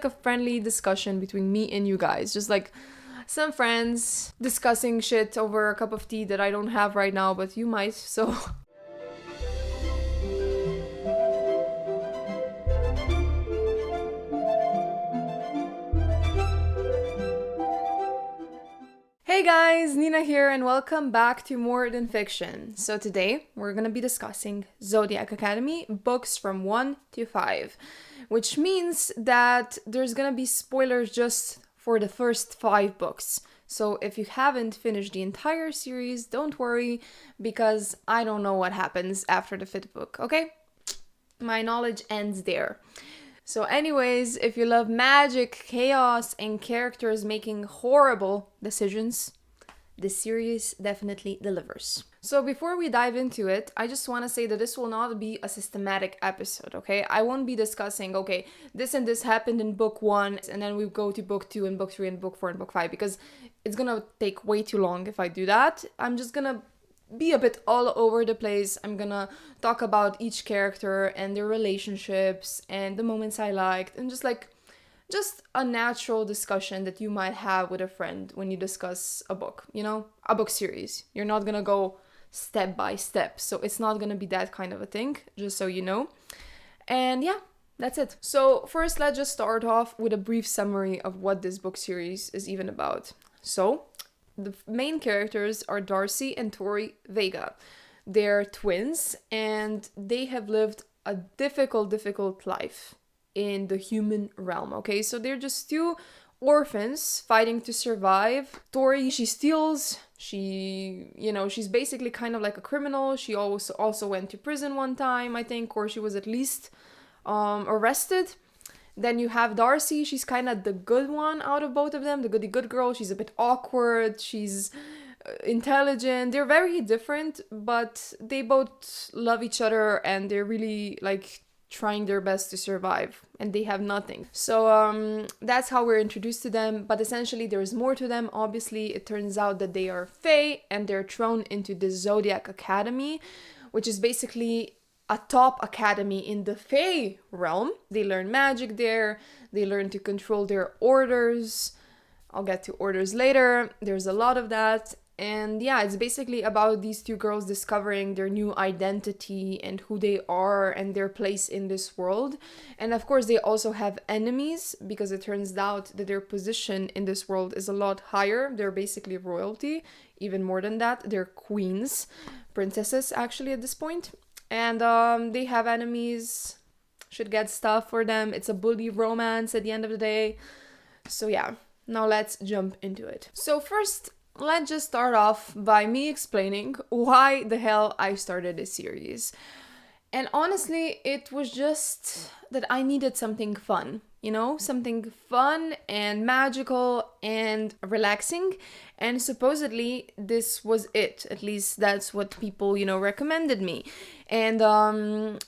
a friendly discussion between me and you guys. Just like some friends discussing shit over a cup of tea that I don't have right now, but you might, so. Hey guys, Nina here, and welcome back to More Than Fiction. So today we're gonna be discussing Zodiac Academy books from 1 to 5, which means that there's gonna be spoilers just for the first 5 books. So if you haven't finished the entire series, don't worry, because I don't know what happens after the 5th book, okay? My knowledge ends there. So anyways, if you love magic, chaos, and characters making horrible decisions, this series definitely delivers. So before we dive into it, I just want to say that this will not be a systematic episode, okay? I won't be discussing, okay, this and this happened in book 1, and then we go to book 2 and book 3 and book 4 and book 5, because it's gonna take way too long if I do that. I'm just gonna be a bit all over the place. I'm gonna talk about each character and their relationships and the moments I liked, and just a natural discussion that you might have with a friend when you discuss a book, you know, a book series. You're not gonna go step by step, so it's not gonna be that kind of a thing, just so you know. And yeah, that's it. So first, let's just start off with a brief summary of what this book series is even about. So the main characters are Darcy and Tory Vega. They're twins, and they have lived a difficult life in the human realm, okay? So they're just two orphans fighting to survive. Tory, she steals, she's basically kind of like a criminal. She also went to prison one time, I think, or she was at least arrested. Then you have Darcy, she's kind of the good one out of both of them, the goody good girl. She's a bit awkward, she's intelligent. They're very different, but they both love each other, and they're really like trying their best to survive, and they have nothing. So that's how we're introduced to them, but essentially there's more to them. Obviously, it turns out that they are fae, and they're thrown into the Zodiac Academy, which is basically a top academy in the fae realm. They learn magic there, they learn to control their orders. I'll get to orders later. There's a lot of that. And yeah, it's basically about these two girls discovering their new identity and who they are and their place in this world. And of course, they also have enemies, because it turns out that their position in this world is a lot higher. They're basically royalty, even more than that. They're queens, princesses actually at this point. And they have enemies, should get stuff for them. It's a bully romance at the end of the day. So yeah, now let's jump into it. So first, let's just start off by me explaining why the hell I started this series. And honestly, it was just that I needed something fun, you know, something fun and magical and relaxing. And supposedly this was it. At least that's what people, recommended me. And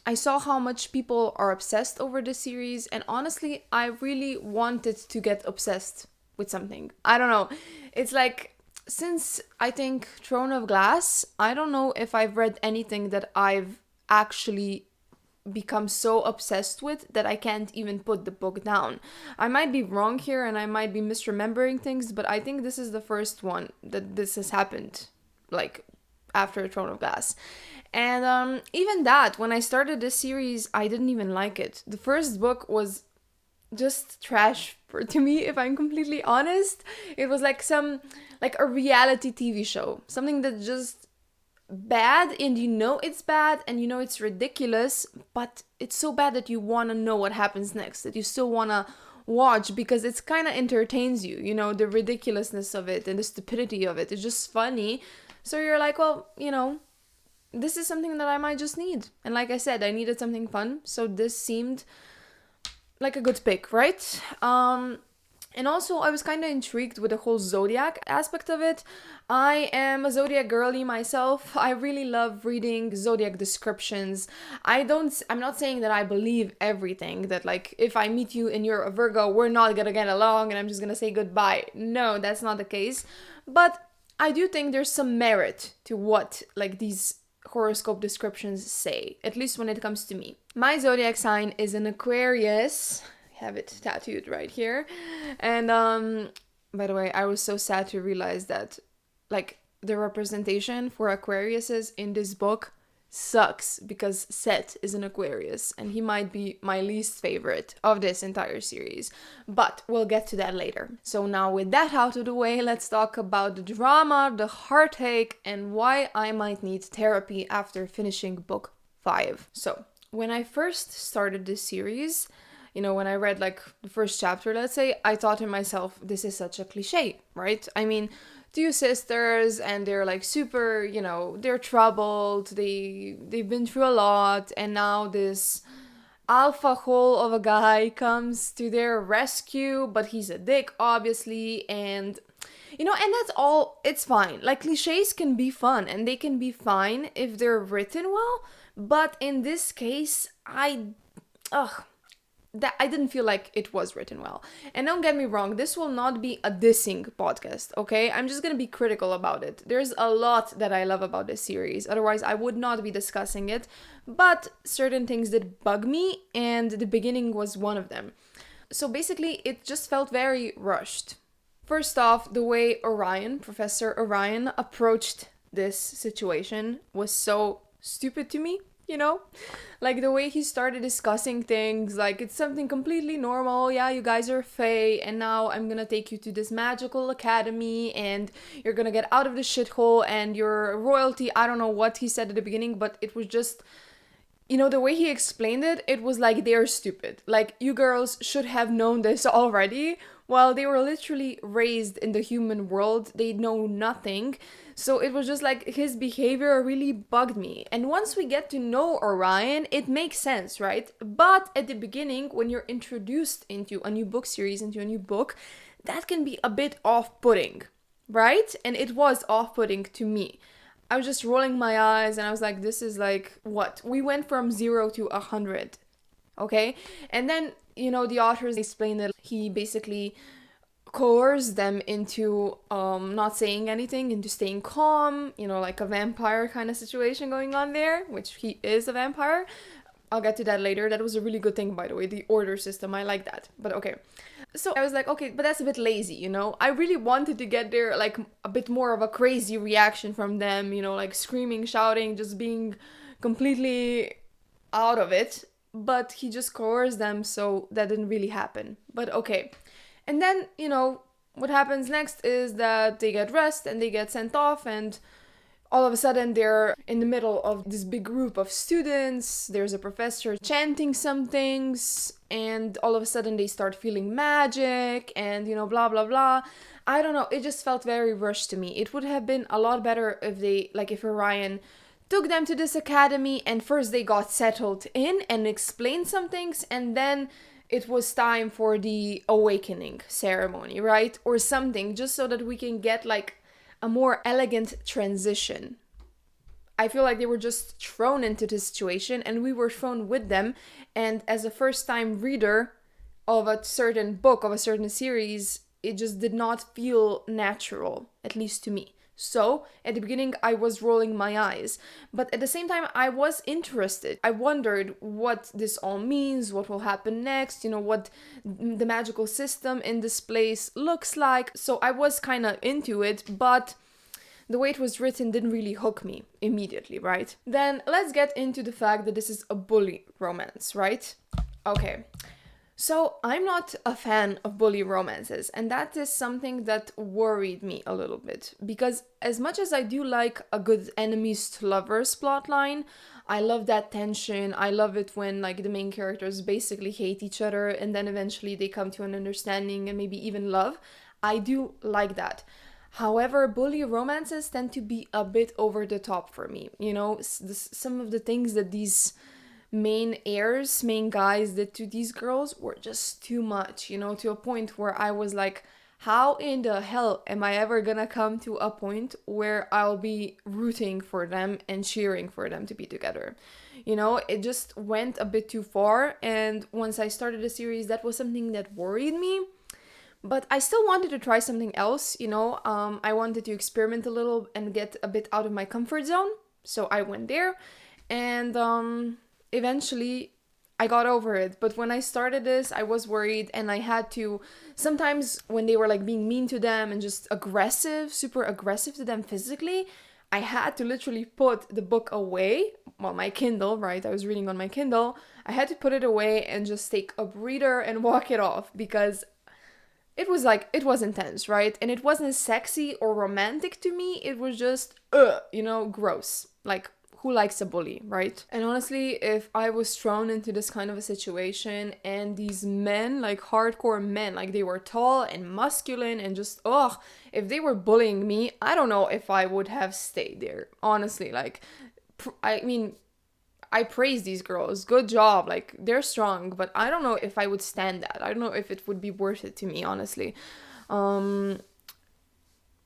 I saw how much people are obsessed over this series. And honestly, I really wanted to get obsessed with something. I don't know. It's like, since I think Throne of Glass, I don't know if I've read anything that I've actually become so obsessed with that I can't even put the book down. I might be wrong here and I might be misremembering things, but I think this is the first one that this has happened, like, after Throne of Glass. And even that, when I started this series, I didn't even like it. The first book was just trash to me, if I'm completely honest. It was like a reality TV show, something that just bad, and it's bad, and it's ridiculous, but it's so bad that you want to know what happens next, that you still want to watch, because it's kind of entertains you, the ridiculousness of it and the stupidity of it. It's just funny. So you're like, well, this is something that I might just need. And like I said, I needed something fun, so this seemed like a good pick, right? And also, I was kind of intrigued with the whole Zodiac aspect of it. I am a Zodiac girly myself. I really love reading Zodiac descriptions. I'm not saying that I believe everything, that like, if I meet you and you're a Virgo, we're not gonna get along and I'm just gonna say goodbye. No, that's not the case. But I do think there's some merit to what like these horoscope descriptions say, at least when it comes to me. My zodiac sign is an Aquarius. have it tattooed right here. And by the way, I was so sad to realize that like the representation for Aquariuses in this book sucks, because Seth is an Aquarius and he might be my least favorite of this entire series, but we'll get to that later. So now with that out of the way, let's talk about the drama, the heartache, and why I might need therapy after finishing book 5. So when I first started this series, when I read like the first chapter, let's say, I thought to myself, this is such a cliche, right? I mean, two sisters and they're like super, they're troubled, they've been through a lot, and now this alpha hole of a guy comes to their rescue, but he's a dick, obviously, and and that's all. It's fine. Like, cliches can be fun, and they can be fine if they're written well, but in this case, I didn't feel like it was written well. And don't get me wrong, this will not be a dissing podcast, okay? I'm just gonna be critical about it. There's a lot that I love about this series, otherwise I would not be discussing it, but certain things did bug me, and the beginning was one of them. So basically, it just felt very rushed. First off, the way Professor Orion, approached this situation was so stupid to me. Like the way he started discussing things like it's something completely normal. Yeah, you guys are fae, and now I'm gonna take you to this magical academy, and you're gonna get out of the shithole, and you're royalty. I don't know what he said at the beginning, but it was just, the way he explained it, it was like, they're stupid. Like, you girls should have known this already. While they were literally raised in the human world, they know nothing. So it was just like, his behavior really bugged me. And once we get to know Orion, it makes sense, right? But at the beginning, when you're introduced into a new book series, into a new book, that can be a bit off-putting, right? And it was off-putting to me. I was just rolling my eyes and I was like, this is like, what? We went from 0 to 100, okay? And then, the authors explained that he basically coerced them into not saying anything, into staying calm, like a vampire kind of situation going on there, which he is a vampire. I'll get to that later. That was a really good thing, by the way, the order system. I like that. But okay. So I was like, okay, but that's a bit lazy, I really wanted to get there, like, a bit more of a crazy reaction from them, like screaming, shouting, just being completely out of it. But he just coerced them, so that didn't really happen. But okay. And then, what happens next is that they get rest and they get sent off, and all of a sudden they're in the middle of this big group of students. There's a professor chanting some things, and all of a sudden they start feeling magic and, blah, blah, blah. I don't know. It just felt very rushed to me. It would have been a lot better if Orion took them to this academy and first they got settled in and explained some things, and then it was time for the awakening ceremony, right? Or something, just so that we can get like a more elegant transition. I feel like they were just thrown into this situation and we were thrown with them. And as a first time reader of a certain book, of a certain series, it just did not feel natural, at least to me. So, at the beginning, I was rolling my eyes, but at the same time, I was interested. I wondered what this all means, what will happen next, what the magical system in this place looks like. So I was kind of into it, but the way it was written didn't really hook me immediately, right? Then let's get into the fact that this is a bully romance, right? Okay. So I'm not a fan of bully romances, and that is something that worried me a little bit, because as much as I do like a good enemies to lovers plotline, I love that tension. I love it when like the main characters basically hate each other and then eventually they come to an understanding and maybe even love. I do like that. However, bully romances tend to be a bit over the top for me. Some of the things that these main guys did to these girls were just too much, to a point where I was like, how in the hell am I ever gonna come to a point where I'll be rooting for them and cheering for them to be together? It just went a bit too far, and once I started the series, that was something that worried me. But I still wanted to try something else, I wanted to experiment a little and get a bit out of my comfort zone. So I went there, and eventually I got over it. But when I started this, I was worried, and I had to, sometimes when they were like being mean to them and just aggressive, super aggressive to them physically, I had to literally put the book away. Well, my Kindle, right? I was reading on my Kindle. I had to put it away and just take a breather and walk it off, because it was like, it was intense, right? And it wasn't sexy or romantic to me. It was just, gross. Like, who likes a bully, right? And honestly, if I was thrown into this kind of a situation and these men, like hardcore men, like they were tall and masculine and just, if they were bullying me, I don't know if I would have stayed there. Honestly, like, I praise these girls. Good job. Like, they're strong, but I don't know if I would stand that. I don't know if it would be worth it to me, honestly.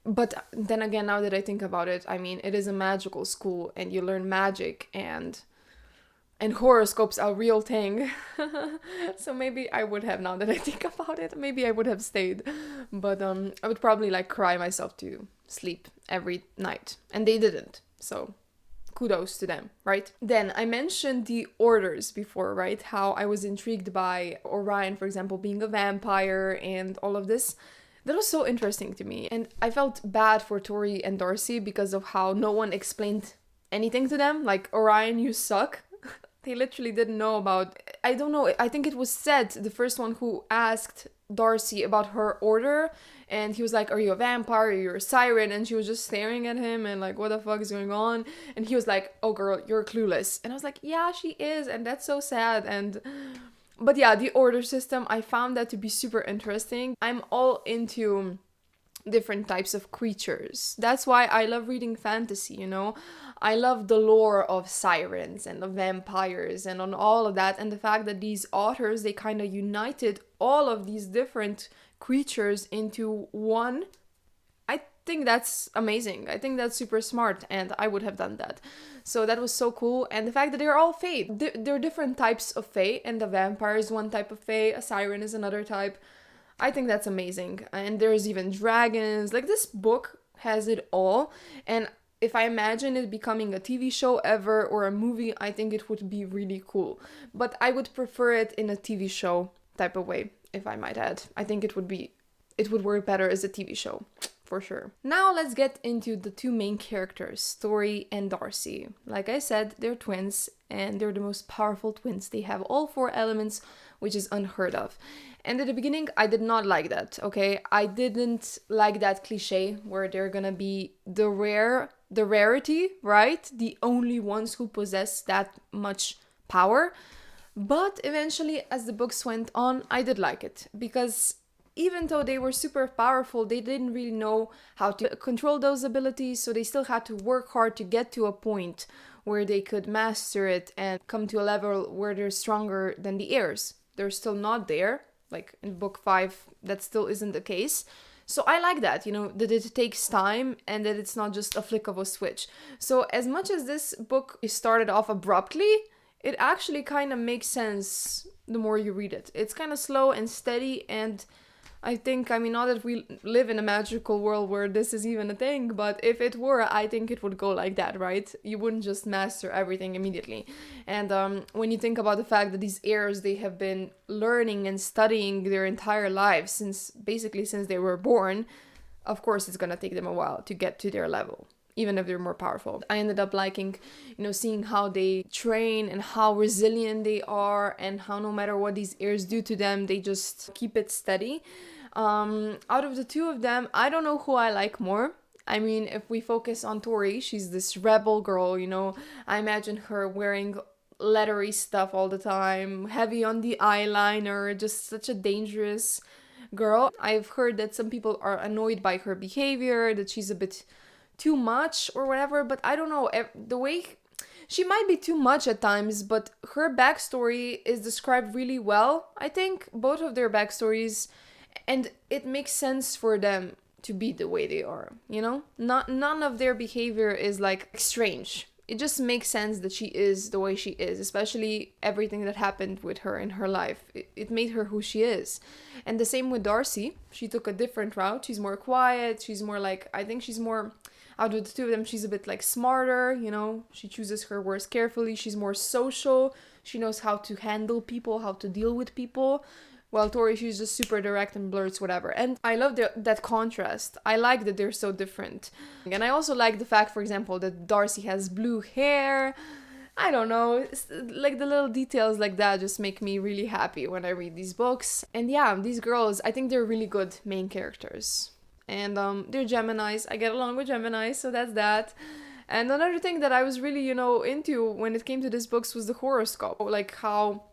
But then again, now that I think about it, I mean, it is a magical school and you learn magic, and horoscopes are a real thing. So maybe I would have, now that I think about it, maybe I would have stayed. But I would probably like cry myself to sleep every night. And they didn't. So kudos to them, right? Then I mentioned the orders before, right? How I was intrigued by Orion, for example, being a vampire and all of this. That was so interesting to me. And I felt bad for Tory and Darcy because of how no one explained anything to them. Like, Orion, you suck. They literally didn't know about... I don't know. I think it was Seth, the first one, who asked Darcy about her order. And he was like, are you a vampire? Are you a siren? And she was just staring at him and like, what the fuck is going on? And he was like, oh girl, you're clueless. And I was like, yeah, she is. And that's so sad. But yeah, the order system, I found that to be super interesting. I'm all into different types of creatures. That's why I love reading fantasy, you know? I love the lore of sirens and of vampires and on all of that. And the fact that these authors, they kind of united all of these different creatures into one. I think that's amazing. I think that's super smart, and I would have done that. So that was so cool. And the fact that they're all fae. They're different types of fae, and the vampire is one type of fae, a siren is another type. I think that's amazing. And there's even dragons. Like, this book has it all. And if I imagine it becoming a TV show ever or a movie, I think it would be really cool. But I would prefer it in a TV show type of way, if I might add. I think it would work better as a TV show. For sure. Now let's get into the two main characters, Tory and Darcy. Like I said, they're twins, and they're the most powerful twins. They have all 4 elements, which is unheard of. And at the beginning, I did not like that, okay? I didn't like that cliche where they're gonna be the rarity, right? The only ones who possess that much power. But eventually, as the books went on, I did like it, because even though they were super powerful, they didn't really know how to control those abilities, so they still had to work hard to get to a point where they could master it and come to a level where they're stronger than the heirs. They're still not there, like in book 5, that still isn't the case. So I like that, you know, that it takes time and that it's not just a flick of a switch. So as much as this book started off abruptly, it actually kind of makes sense the more you read it. It's kind of slow and steady, and I think, I mean, not that we live in a magical world where this is even a thing, but if it were, I think it would go like that, right? You wouldn't just master everything immediately. And when you think about the fact that these heirs, they have been learning and studying their entire lives since they were born, of course it's gonna take them a while to get to their level, even if they're more powerful. I ended up liking, you know, seeing how they train and how resilient they are, and how no matter what these heirs do to them, they just keep it steady. Out of the two of them, I don't know who I like more. I mean, if we focus on Tory, she's this rebel girl, you know. I imagine her wearing lettery stuff all the time, heavy on the eyeliner, just such a dangerous girl. I've heard that some people are annoyed by her behavior, that she's a bit too much or whatever, but I don't know, the way she might be too much at times, but her backstory is described really well. I think both of their backstories, and it makes sense for them to be the way they are, you know? None of their behavior is like strange. It just makes sense that she is the way she is, especially everything that happened with her in her life. It made her who she is. And the same with Darcy. She took a different route. She's more quiet. She's more like, I think she's more, out of the two of them, she's a bit like smarter, you know? She chooses her words carefully. She's more social. She knows how to handle people, how to deal with people. While Tory, she's just super direct and blurts whatever. And I love that contrast. I like that they're so different. And I also like the fact, for example, that Darcy has blue hair. I don't know, it's like the little details like that just make me really happy when I read these books. And yeah, these girls, I think they're really good main characters. And they're Geminis. I get along with Geminis, so that's that. And another thing that I was really, into when it came to these books was the horoscope. Like how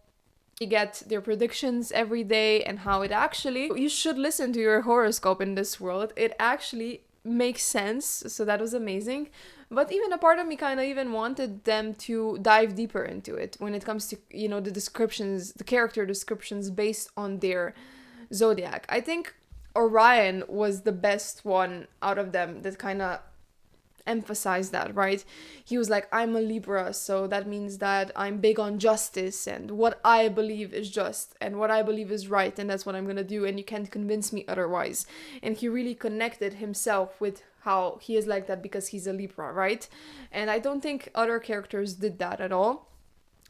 you get their predictions every day and how it actually, you should listen to your horoscope in this world. It actually makes sense. So that was amazing. But even a part of me kind of even wanted them to dive deeper into it when it comes to, the descriptions, the character descriptions based on their zodiac. I think Orion was the best one out of them that kind of emphasize that, right? He was like, I'm a Libra, so that means that I'm big on justice and what I believe is just and what I believe is right, and that's what I'm gonna do, and you can't convince me otherwise. And he really connected himself with how he is like that because he's a Libra, right? And I don't think other characters did that at all,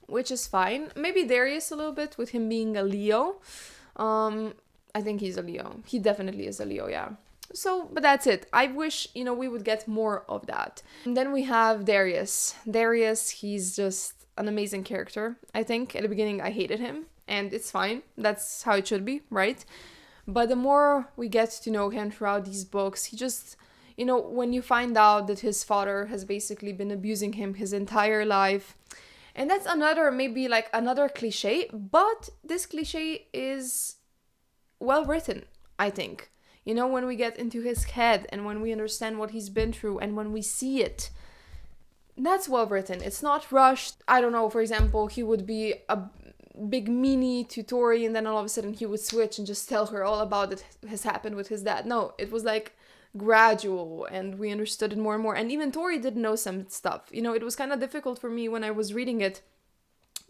which is fine. Maybe Darius a little bit with him being a Leo. I think he's a Leo. He definitely is a Leo, yeah. So, but that's it. I wish, we would get more of that. And then we have Darius. Darius, he's just an amazing character. I think at the beginning I hated him, and it's fine. That's how it should be, right? But the more we get to know him throughout these books, he just, when you find out that his father has basically been abusing him his entire life. And that's maybe like another cliche, but this cliche is well written, I think. When we get into his head and when we understand what he's been through and when we see it, that's well written. It's not rushed. I don't know, for example, he would be a big meanie to Tory and then all of a sudden he would switch and just tell her all about it has happened with his dad. No, it was like gradual and we understood it more and more. And even Tory did know some stuff. It was kind of difficult for me when I was reading it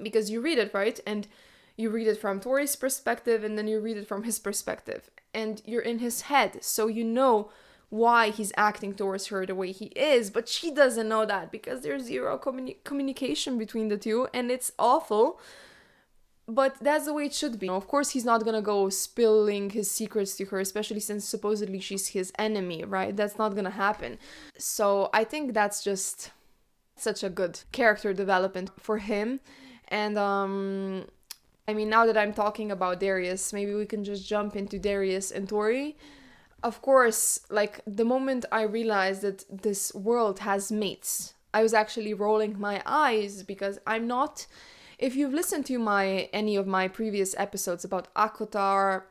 because you read it, right? And you read it from Tory's perspective and then you read it from his perspective. And you're in his head, so you know why he's acting towards her the way he is, but she doesn't know that because there's zero communication between the two, and it's awful, but that's the way it should be. Of course, he's not gonna go spilling his secrets to her, especially since supposedly she's his enemy, right? That's not gonna happen. So I think that's just such a good character development for him. And now that I'm talking about Darius, maybe we can just jump into Darius and Tory. Of course, like the moment I realized that this world has mates, I was actually rolling my eyes because I'm not, if you've listened to any of my previous episodes about Akotar,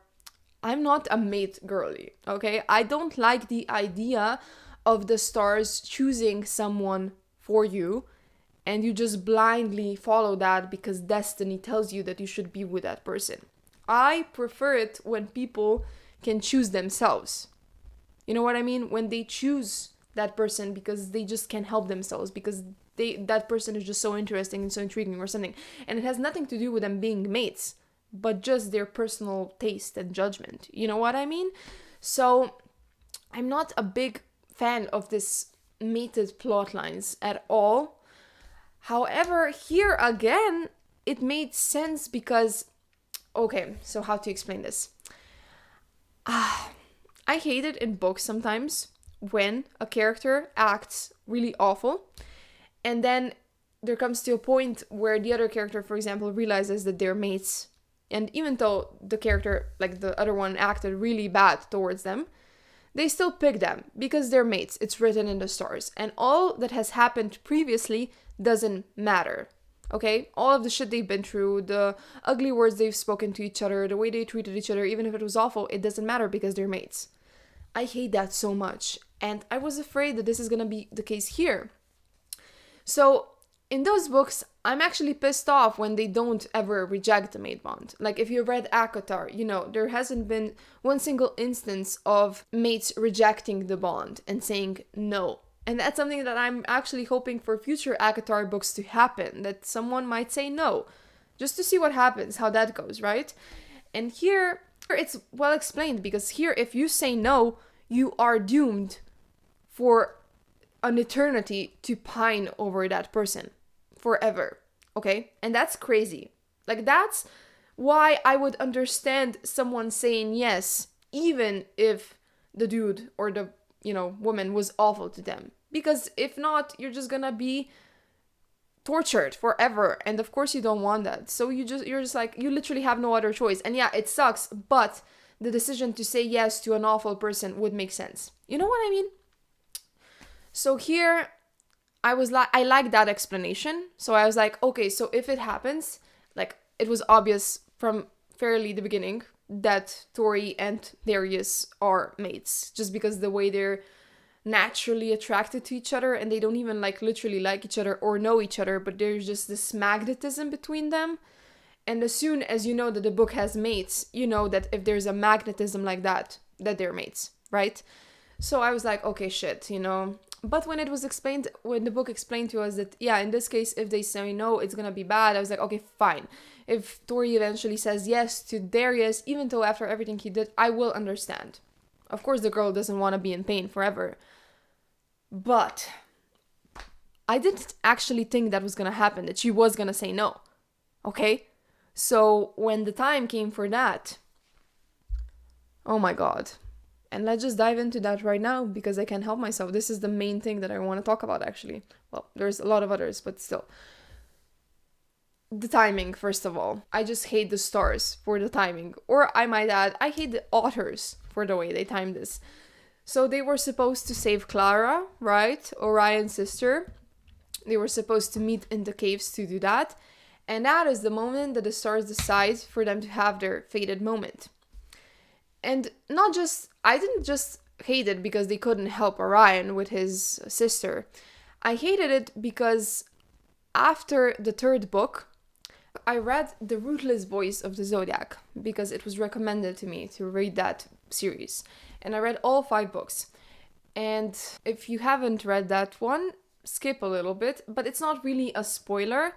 I'm not a mate girly, okay? I don't like the idea of the stars choosing someone for you and you just blindly follow that because destiny tells you that you should be with that person. I prefer it when people can choose themselves. You know what I mean? When they choose that person because they just can't help themselves, because that person is just so interesting and so intriguing or something. And it has nothing to do with them being mates, but just their personal taste and judgment. You know what I mean? So I'm not a big fan of this mated plot lines at all. However, here again, it made sense because, okay, so how to explain this? I hate it in books sometimes when a character acts really awful and then there comes to a point where the other character, for example, realizes that they're mates, and even though the character, like the other one, acted really bad towards them, they still pick them because they're mates. It's written in the stars, and all that has happened previously doesn't matter. Okay, all of the shit they've been through, the ugly words they've spoken to each other, the way they treated each other, even if it was awful, it doesn't matter because they're mates. I hate that so much, and I was afraid that this is gonna be the case here. So in those books, I'm actually pissed off when they don't ever reject the mate bond. Like if you read Akotar, there hasn't been one single instance of mates rejecting the bond and saying no. And that's something that I'm actually hoping for future Akotar books to happen, that someone might say no, just to see what happens, how that goes, right? And here it's well explained, because here if you say no, you are doomed for an eternity to pine over that person forever. Okay? And that's crazy. Like, that's why I would understand someone saying yes, even if the dude or the, woman was awful to them. Because if not, you're just gonna be tortured forever, and of course you don't want that. So you're just like, you literally have no other choice. And yeah, it sucks, but the decision to say yes to an awful person would make sense. You know what I mean? So here I like that explanation. So I was like, okay, so if it happens, like, it was obvious from fairly the beginning that Tory and Darius are mates, just because the way they're naturally attracted to each other, and they don't even like literally like each other or know each other, but there's just this magnetism between them. And as soon as you know that the book has mates, you know that if there's a magnetism like that they're mates, right? So I was like, okay, shit, But when the book explained to us that, yeah, in this case, if they say no, it's gonna be bad, I was like, okay, fine. If Tory eventually says yes to Darius, even though after everything he did, I will understand. Of course, the girl doesn't want to be in pain forever. But I didn't actually think that was gonna happen, that she was gonna say no. Okay? So when the time came for that, oh my god. And let's just dive into that right now, because I can't help myself. This is the main thing that I want to talk about, actually. Well, there's a lot of others, but still. The timing, first of all. I just hate the stars for the timing. Or I might add, I hate the authors for the way they timed this. So they were supposed to save Clara, right? Orion's sister. They were supposed to meet in the caves to do that. And that is the moment that the stars decide for them to have their fated moment. And I didn't just hate it because they couldn't help Orion with his sister. I hated it because after the third book, I read The Ruthless Voice of the Zodiac, because it was recommended to me to read that series. And I read all 5 books. And if you haven't read that one, skip a little bit, but it's not really a spoiler.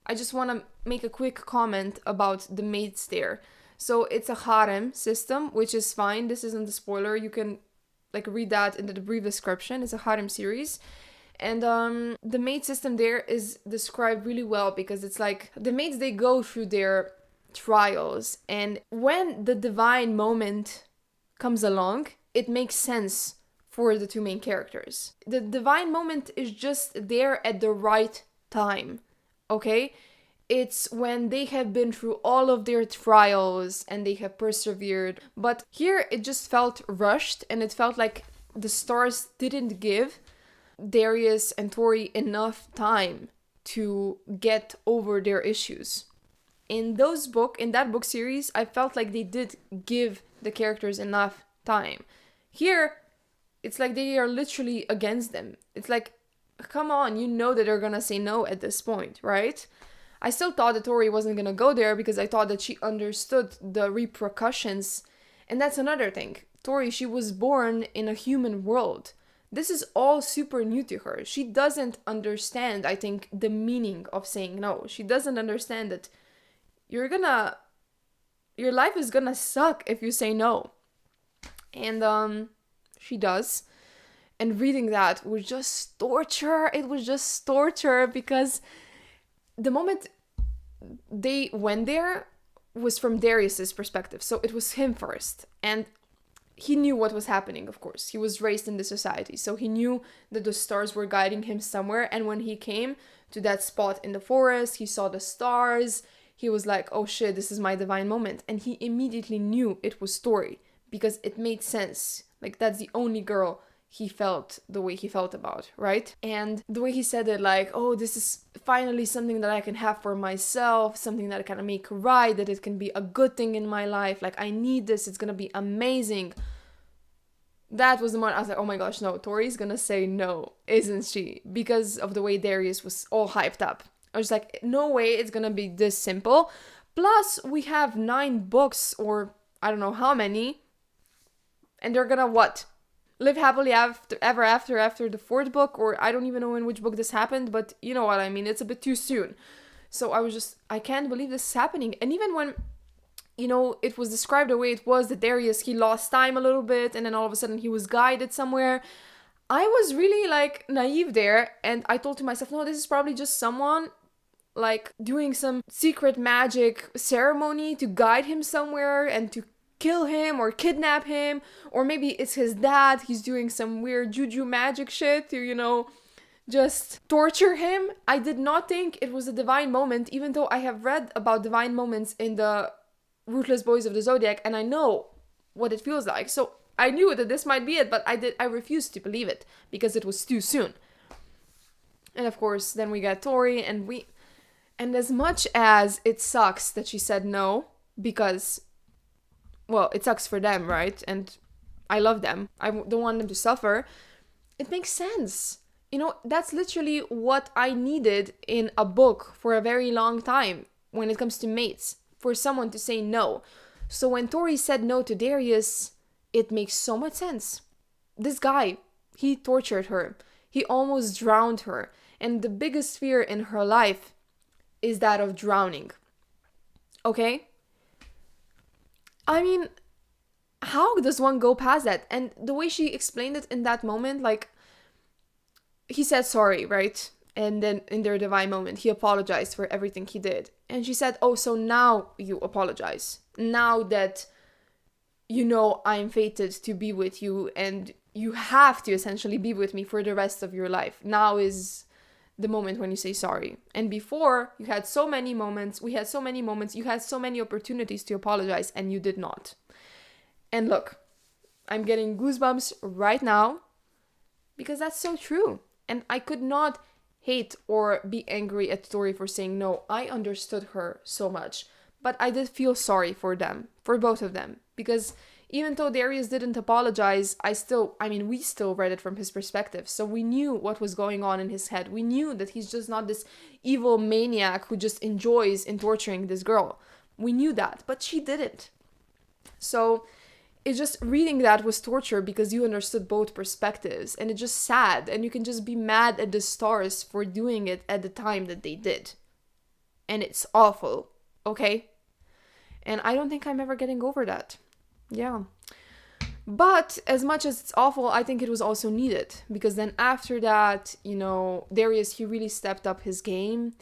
I just want to make a quick comment about the mates there. So it's a harem system, which is fine. This isn't a spoiler. You can read that in the brief description. It's a harem series. And the mate system there is described really well, because it's like the mates, they go through their trials. And when the divine moment comes along, it makes sense for the 2 main characters. The divine moment is just there at the right time, okay? It's when they have been through all of their trials and they have persevered. But here it just felt rushed, and it felt like the stars didn't give Darius and Tory enough time to get over their issues. In that book series, I felt like they did give the characters enough time. Here, it's like they are literally against them. It's like, come on, you know that they're gonna say no at this point, right? I still thought that Tory wasn't gonna go there, because I thought that she understood the repercussions. And that's another thing. Tory, she was born in a human world. This is all super new to her. She doesn't understand, I think, the meaning of saying no. She doesn't understand that your life is gonna suck if you say no. And she does. And reading that was just torture. It was just torture, because the moment they went there was from Darius's perspective. So it was him first. And he knew what was happening, of course. He was raised in the society. So he knew that the stars were guiding him somewhere. And when he came to that spot in the forest, he saw the stars. He was like, oh shit, this is my divine moment. And he immediately knew it was Tory, because it made sense. Like, that's the only girl he felt the way he felt about, right? And the way he said it, like, oh, this is finally something that I can have for myself, something that I can make right, that it can be a good thing in my life. Like, I need this, it's gonna be amazing. That was the moment I was like, oh my gosh, no, Tori's gonna say no, isn't she? Because of the way Darius was all hyped up. I was like, no way it's gonna be this simple. Plus, we have 9 books, or I don't know how many, and they're gonna what? Live happily ever after the 4th book, or I don't even know in which book this happened, but you know what I mean, it's a bit too soon. So I can't believe this is happening. And even when, it was described the way it was, that Darius, he lost time a little bit, and then all of a sudden he was guided somewhere, I was really naive there, and I told to myself, no, this is probably just someone like doing some secret magic ceremony to guide him somewhere and to kill him or kidnap him, or maybe it's his dad, he's doing some weird juju magic shit to, just torture him. I did not think it was a divine moment, even though I have read about divine moments in the Ruthless Boys of the Zodiac, and I know what it feels like. So I knew that this might be it, but I refused to believe it because it was too soon. And of course, then we get Tory, and as much as it sucks that she said no, because, well, it sucks for them, right? And I love them. I don't want them to suffer. It makes sense. That's literally what I needed in a book for a very long time when it comes to mates, for someone to say no. So when Tory said no to Darius, it makes so much sense. This guy, he tortured her. He almost drowned her. And the biggest fear in her life is that of drowning. Okay? I mean, how does one go past that? And the way she explained it in that moment, like, he said sorry, right? And then in their divine moment, he apologized for everything he did. And she said, oh, so now you apologize. Now that I'm fated to be with you and you have to essentially be with me for the rest of your life. Now is the moment when you say sorry. And before, you had so many moments, you had so many opportunities to apologize, and you did not. And look, I'm getting goosebumps right now because that's so true. And I could not hate or be angry at Tory for saying no. I understood her so much. But I did feel sorry for them, for both of them. Because even though Darius didn't apologize, we still read it from his perspective. So we knew what was going on in his head. We knew that he's just not this evil maniac who just enjoys in torturing this girl. We knew that, but she didn't. So it's just reading that was torture because you understood both perspectives, and it's just sad, and you can just be mad at the stars for doing it at the time that they did. And it's awful, okay? And I don't think I'm ever getting over that. Yeah. But as much as it's awful, I think it was also needed, because then after that, Darius, he really stepped up his game,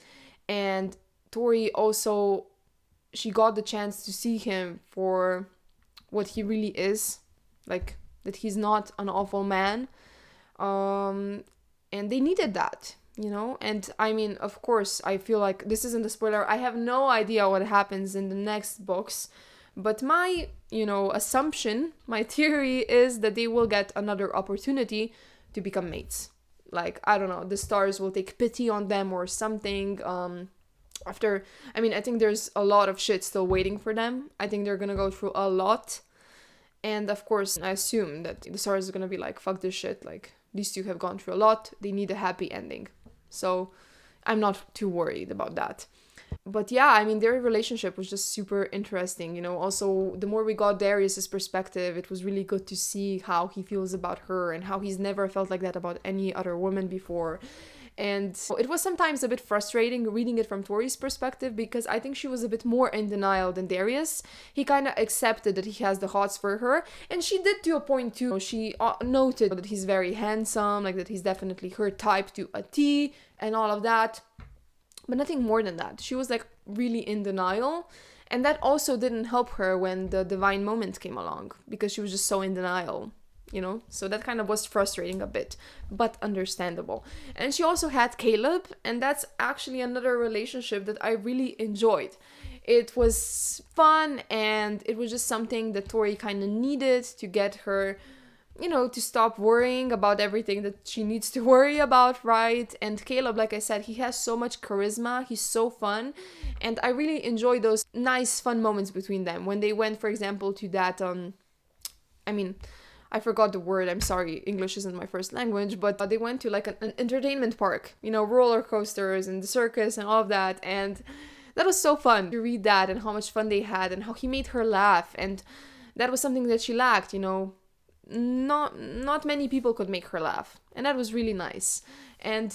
and Tory also, she got the chance to see him for what he really is, like that he's not an awful man, and they needed that, and I mean, of course, I feel like this isn't a spoiler. I have no idea what happens in the next books, but my assumption, my theory is that they will get another opportunity to become mates. Like, I don't know, the stars will take pity on them or something. I think there's a lot of shit still waiting for them. I think they're gonna go through a lot. And of course, I assume that the stars are gonna be like, fuck this shit. Like, these two have gone through a lot. They need a happy ending. So I'm not too worried about that. But yeah, I mean, their relationship was just super interesting. Also, the more we got Darius's perspective, it was really good to see how he feels about her and how he's never felt like that about any other woman before. And it was sometimes a bit frustrating reading it from Tory's perspective, because I think she was a bit more in denial than Darius. He kind of accepted that he has the hots for her, and she did to a point too. She noted that he's very handsome, like that he's definitely her type to a T and all of that. But nothing more than that. She was like really in denial. And that also didn't help her when the divine moment came along, because she was just so in denial. So that kind of was frustrating a bit, but understandable. And she also had Caleb, and that's actually another relationship that I really enjoyed. It was fun, and it was just something that Tory kind of needed to get her, to stop worrying about everything that she needs to worry about, right? And Caleb, like I said, he has so much charisma, he's so fun, and I really enjoy those nice, fun moments between them. When they went, for example, to that, I forgot the word, I'm sorry, English isn't my first language, but they went to like an entertainment park, roller coasters and the circus and all of that, and that was so fun to read that and how much fun they had and how he made her laugh, and that was something that she lacked, not many people could make her laugh, and that was really nice. And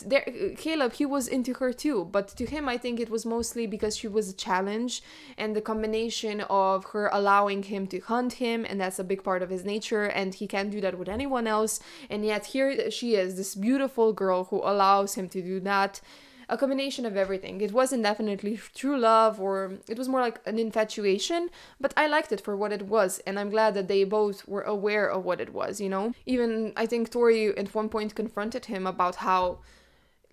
Caleb, he was into her too, but to him I think it was mostly because she was a challenge, and the combination of her allowing him to hunt him, and that's a big part of his nature, and he can't do that with anyone else, and yet here she is, this beautiful girl who allows him to do that. a combination of everything. It wasn't definitely true love, or it was more like an infatuation, but I liked it for what it was, and I'm glad that they both were aware of what it was, you know? Even, I think Tory at one point confronted him about how,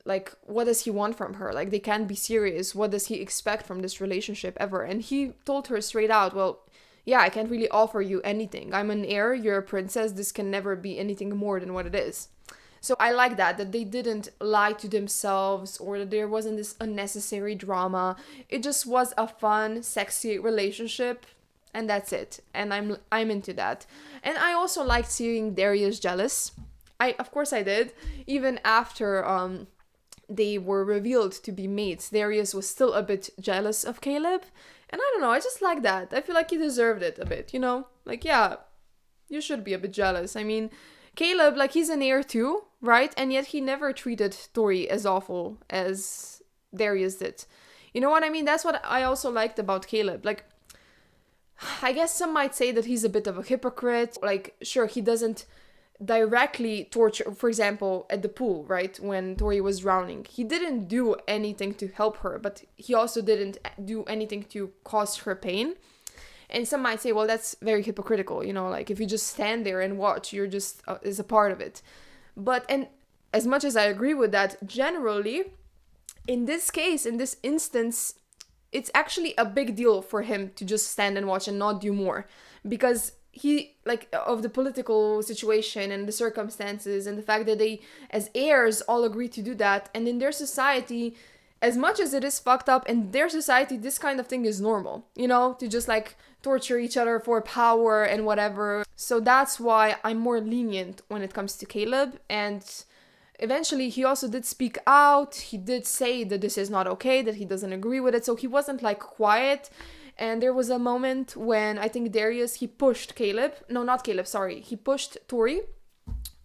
like, what does he want from her? Like, they can't be serious. What does he expect from this relationship ever? And he told her straight out, well, yeah, I can't really offer you anything. I'm an heir, you're a princess, this can never be anything more than what it is. So I like that they didn't lie to themselves, or that there wasn't this unnecessary drama. It just was a fun, sexy relationship, and that's it. And I'm into that. And I also liked seeing Darius jealous. Of course I did. Even after they were revealed to be mates, Darius was still a bit jealous of Caleb. And I don't know, I just like that. I feel like he deserved it a bit, you know? Like, yeah, you should be a bit jealous. I mean, Caleb, like, he's an heir too, right? And yet he never treated Tory as awful as Darius did. You know what I mean? That's what I also liked about Caleb. Like, I guess some might say that he's a bit of a hypocrite. Like, sure, he doesn't directly torture, for example, at the pool, right? When Tory was drowning. He didn't do anything to help her, but he also didn't do anything to cause her pain. And some might say, well, that's very hypocritical, you know, like if you just stand there and watch, you're just is a part of it. But, and as much as I agree with that, generally, in this case, in this instance, it's actually a big deal for him to just stand and watch and not do more. Because he, like, of the political situation and the circumstances and the fact that they, as heirs, all agree to do that. And in their society, as much as it is fucked up, in their society, this kind of thing is normal, you know, to just like torture each other for power and whatever. So that's why I'm more lenient when it comes to Caleb. And eventually he also did speak out. He did say that this is not okay, that he doesn't agree with it. So he wasn't like quiet. And there was a moment when I think Darius, he pushed Caleb. No, not Caleb, sorry. He pushed Tory.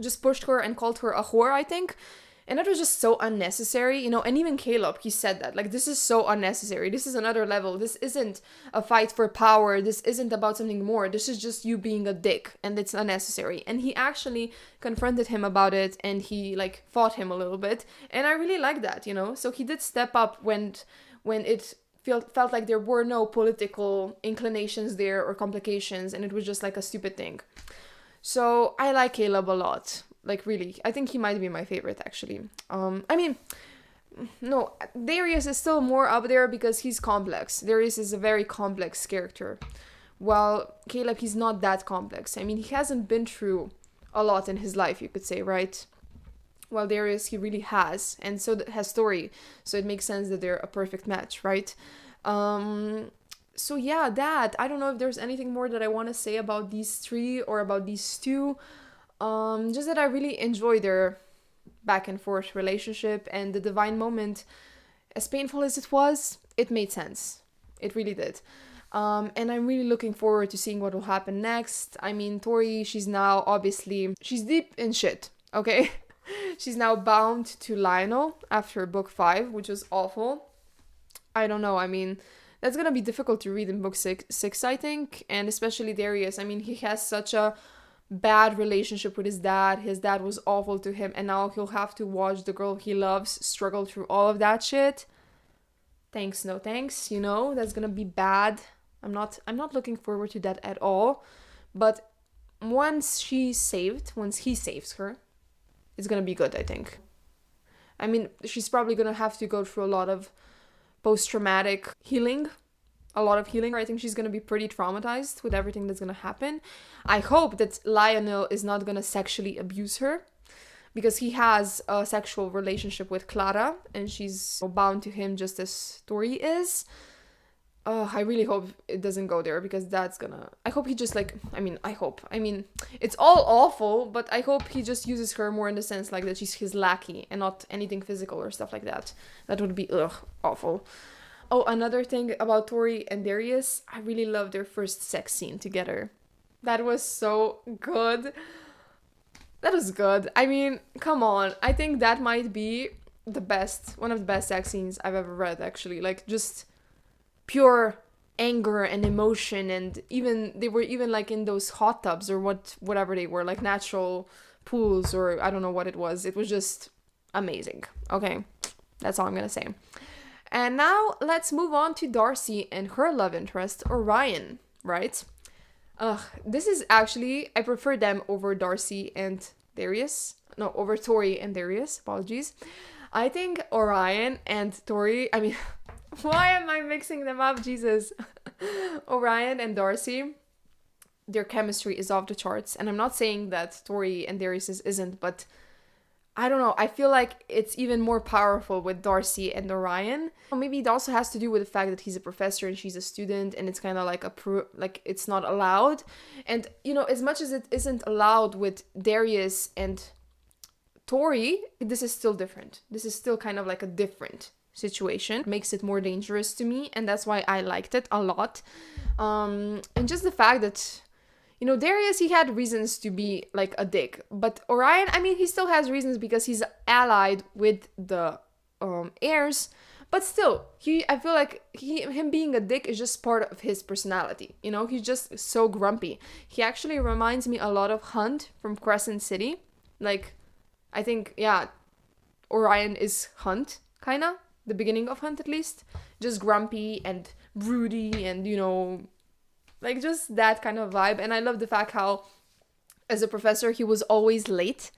Just pushed her and called her a whore, I think. And that was just so unnecessary, you know, and even Caleb, he said that, like, this is so unnecessary. This is another level. This isn't a fight for power. This isn't about something more. This is just you being a dick, and it's unnecessary. And he actually confronted him about it, and he, like, fought him a little bit. And I really like that, you know. So he did step up when it felt like there were no political inclinations there or complications, and it was just like a stupid thing. So I like Caleb a lot. Like, really, I think he might be my favorite, actually. I mean, no, Darius is still more up there because he's complex. Darius is a very complex character. While Caleb, he's not that complex. I mean, he hasn't been through a lot in his life, you could say, right? While Darius, he really has. And so has Tory. So it makes sense that they're a perfect match, right? So yeah, that. I don't know if there's anything more that I want to say about these three or about these two. Just that I really enjoy their back and forth relationship, and the divine moment, as painful as it was, it made sense. It really did. And I'm really looking forward to seeing what will happen next. I mean, Tory, she's now obviously, she's deep in shit, okay? She's now bound to Lionel after book 5, which was awful. I don't know, I mean, that's gonna be difficult to read in book 6, I think, and especially Darius. I mean, he has such a bad relationship with his dad. His dad was awful to him, and now he'll have to watch the girl he loves struggle through all of that shit. Thanks, no thanks, you know, that's gonna be bad. I'm not looking forward to that at all. But once he saves her, it's gonna be good, I think. I mean, she's probably gonna have to go through a lot of post-traumatic healing. I think she's going to be pretty traumatized with everything that's going to happen. I hope that Lionel is not going to sexually abuse her, because he has a sexual relationship with Clara and she's bound to him just as Tory is. I really hope it doesn't go there, because I hope he just it's all awful, but I hope he just uses her more in the sense like that she's his lackey and not anything physical or stuff like that. That would be awful. Oh, another thing about Tory and Darius, I really love their first sex scene together. That was so good. That was good. I mean, come on. I think that might be one of the best sex scenes I've ever read, actually. Like, just pure anger and emotion, and they were even like in those hot tubs or whatever they were, like natural pools, or I don't know what it was. It was just amazing. Okay. That's all I'm gonna say. And now let's move on to Darcy and her love interest, Orion, right? This is actually, I prefer them over Darcy and Darius. No, over Tory and Darius, apologies. I think Orion and Tory, I mean, why am I mixing them up? Jesus. Orion and Darcy, their chemistry is off the charts. And I'm not saying that Tory and Darius isn't, but I don't know. I feel like it's even more powerful with Darcy and Orion. Maybe it also has to do with the fact that he's a professor and she's a student, and it's kind of like like it's not allowed. And as much as it isn't allowed with Darius and Tory, this is still different. This is still kind of like a different situation. It makes it more dangerous to me, and that's why I liked it a lot. And just the fact that Darius, he had reasons to be like a dick, but Orion, I mean, he still has reasons because he's allied with the heirs, but still, I feel like him being a dick is just part of his personality. He's just so grumpy. He actually reminds me a lot of Hunt from Crescent City. Like, I think, yeah, Orion is Hunt, kinda, the beginning of Hunt at least, just grumpy and broody and like just that kind of vibe. And I love the fact how, as a professor, he was always late.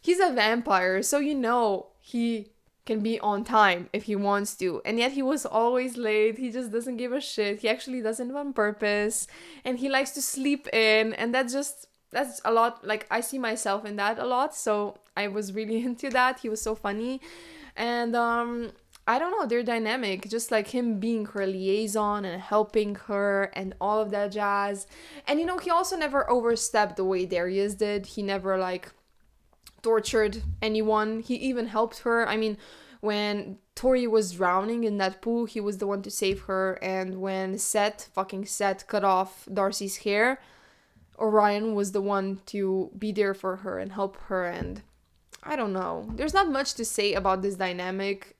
He's a vampire, so he can be on time if he wants to. And yet he was always late. He just doesn't give a shit. He actually does it on purpose. And he likes to sleep in. And that's a lot. Like, I see myself in that a lot. So I was really into that. He was so funny. And I don't know, their dynamic, just like him being her liaison and helping her and all of that jazz. And he also never overstepped the way Darius did. He never like tortured anyone. He even helped her. I mean, when Tori was drowning in that pool, he was the one to save her. And when fucking Seth cut off Darcy's hair, Orion was the one to be there for her and help her. And I don't know, there's not much to say about this dynamic,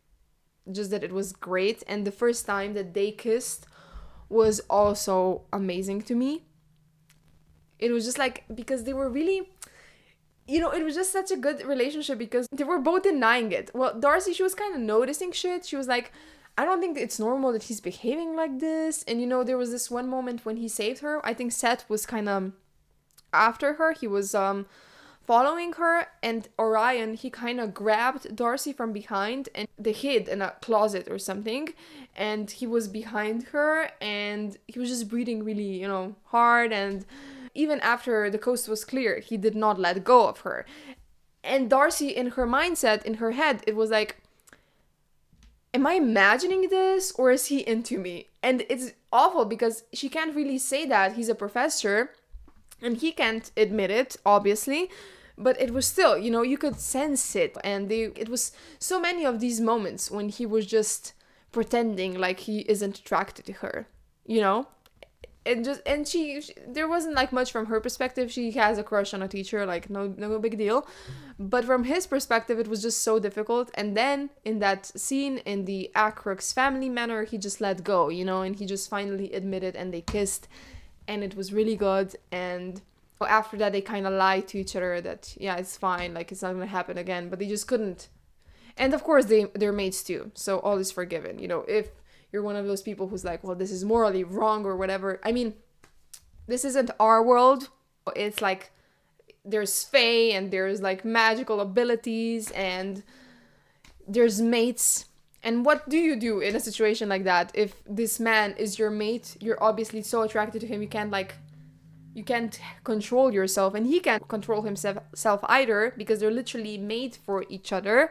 just that it was great. And the first time that they kissed was also amazing to me. It was just like, because they were really, it was just such a good relationship because they were both denying it. Well, Darcy, she was kind of noticing shit. She was like, I don't think it's normal that he's behaving like this. And there was this one moment when he saved her. I think Seth was kind of after her. He was following her, and Orion, he kind of grabbed Darcy from behind and they hid in a closet or something, and he was behind her and he was just breathing really, hard. And even after the coast was clear, he did not let go of her. And Darcy, in her mindset, in her head, it was like, am I imagining this or is he into me? And it's awful because she can't really say that. He's a professor and he can't admit it, obviously. But it was still, you could sense it. And it was so many of these moments when he was just pretending like he isn't attracted to her, And she there wasn't like much from her perspective. She has a crush on a teacher, like no big deal. But from his perspective, it was just so difficult. And then in that scene in the Acrox family manor, he just let go, and he just finally admitted and they kissed. And it was really good. And after that, they kind of lied to each other that, yeah, it's fine, like it's not gonna happen again, but they just couldn't. And of course, they're mates too, so all is forgiven. If you're one of those people who's like, well, this is morally wrong or whatever. I mean, this isn't our world. It's like there's fae and there's like magical abilities and there's mates. And what do you do in a situation like that? If this man is your mate, you're obviously so attracted to him, you can't control yourself, and he can't control himself either, because they're literally made for each other.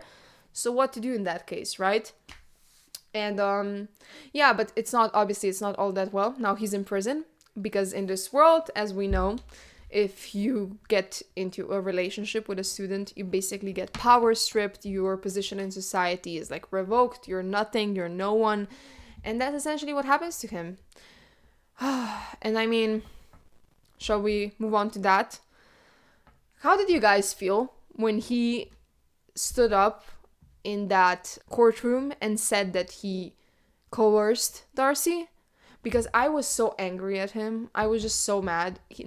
So what to do in that case, right? And yeah, but it's not all that well. Now he's in prison because in this world, as we know, if you get into a relationship with a student, you basically get power stripped. Your position in society is like revoked. You're nothing, you're no one. And that's essentially what happens to him. And I mean, shall we move on to that? How did you guys feel when he stood up in that courtroom and said that he coerced Darcy? Because I was so angry at him. I was just so mad. He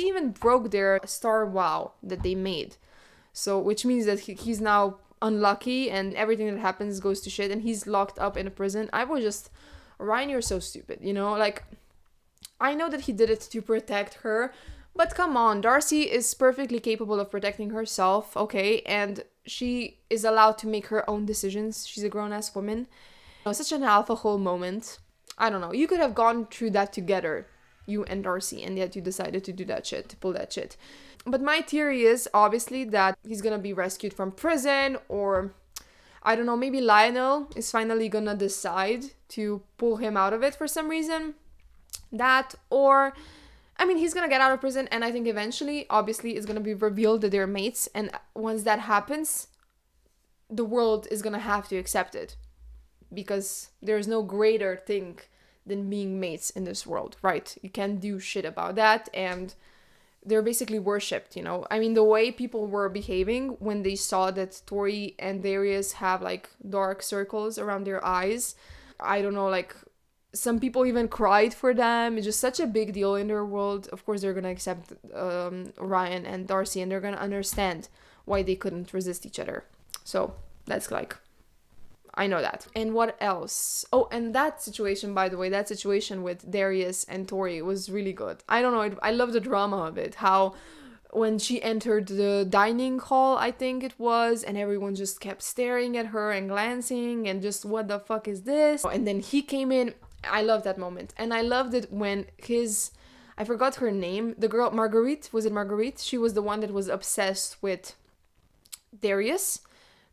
even broke their star wow that they made. So, which means that he's now unlucky and everything that happens goes to shit and he's locked up in a prison. I was just, Ryan, you're so stupid, you know? Like, I know that he did it to protect her, but come on, Darcy is perfectly capable of protecting herself, okay? And she is allowed to make her own decisions. She's a grown-ass woman. You know, such an alpha hole moment. I don't know. You could have gone through that together, you and Darcy, and yet you decided to do that shit, to pull that shit. But my theory is obviously that he's gonna be rescued from prison, or I don't know, maybe Lionel is finally gonna decide to pull him out of it for some reason. That, or I mean, he's gonna get out of prison, and I think eventually, obviously, it's gonna be revealed that they're mates, and once that happens, the world is gonna have to accept it, because there's no greater thing than being mates in this world, right? You can't do shit about that, and they're basically worshipped, you know? I mean, the way people were behaving when they saw that Tory and Darius have, like, dark circles around their eyes, I don't know, like, some people even cried for them. It's just such a big deal in their world. Of course, they're gonna accept Ryan and Darcy, and they're gonna understand why they couldn't resist each other. So that's like, I know that. And what else? Oh, and that situation, by the way, that situation with Darius and Tory was really good. I don't know, I love the drama of it. How when she entered the dining hall, I think it was, and everyone just kept staring at her and glancing and just, what the fuck is this? And then he came in. I love that moment. And I loved it when I forgot her name, the girl, Marguerite, was it Marguerite? She was the one that was obsessed with Darius.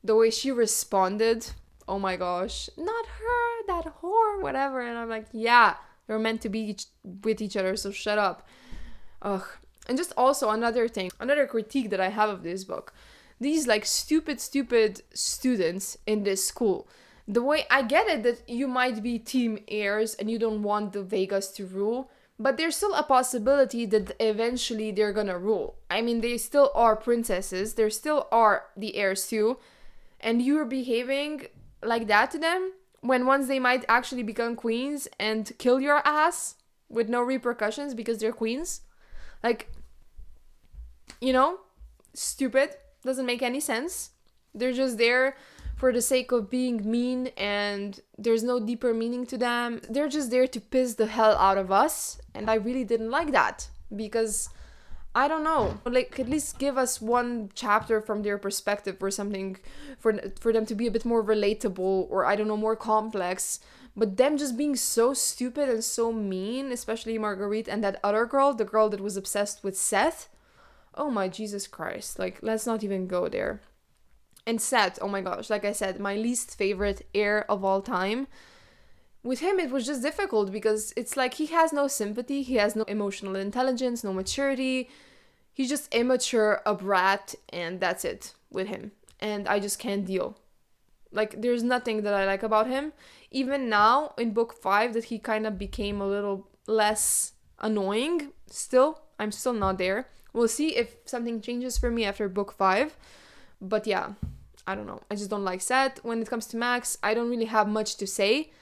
The way she responded, oh my gosh, not her, that whore, whatever. And I'm like, yeah, they're meant to be with each other, so shut up. Ugh. And just also another critique that I have of this book. These like stupid students in this school. The way, I get it that you might be Team Heirs and you don't want the Vegas to rule, but there's still a possibility that eventually they're gonna rule. I mean, they still are princesses, there still are the heirs too, and you're behaving like that to them when once they might actually become queens and kill your ass with no repercussions because they're queens. Like, you know, stupid, doesn't make any sense. They're just there for the sake of being mean, and there's no deeper meaning to them. They're just there to piss the hell out of us, and I really didn't like that, because I don't know, like, at least give us one chapter from their perspective or something for them to be a bit more relatable, or I don't know, more complex. But them just being so stupid and so mean, especially Marguerite and that other girl, the girl that was obsessed with Seth. Oh my Jesus Christ, like, let's not even go there. And Seth, oh my gosh, like I said, my least favorite heir of all time. With him, it was just difficult because it's like he has no sympathy, he has no emotional intelligence, no maturity. He's just immature, a brat, and that's it with him. And I just can't deal. Like, there's nothing that I like about him. Even now, in book 5, that he kind of became a little less annoying. Still, I'm still not there. We'll see if something changes for me after book 5. But yeah, I don't know. I just don't like Seth. When it comes to Max, I don't really have much to say.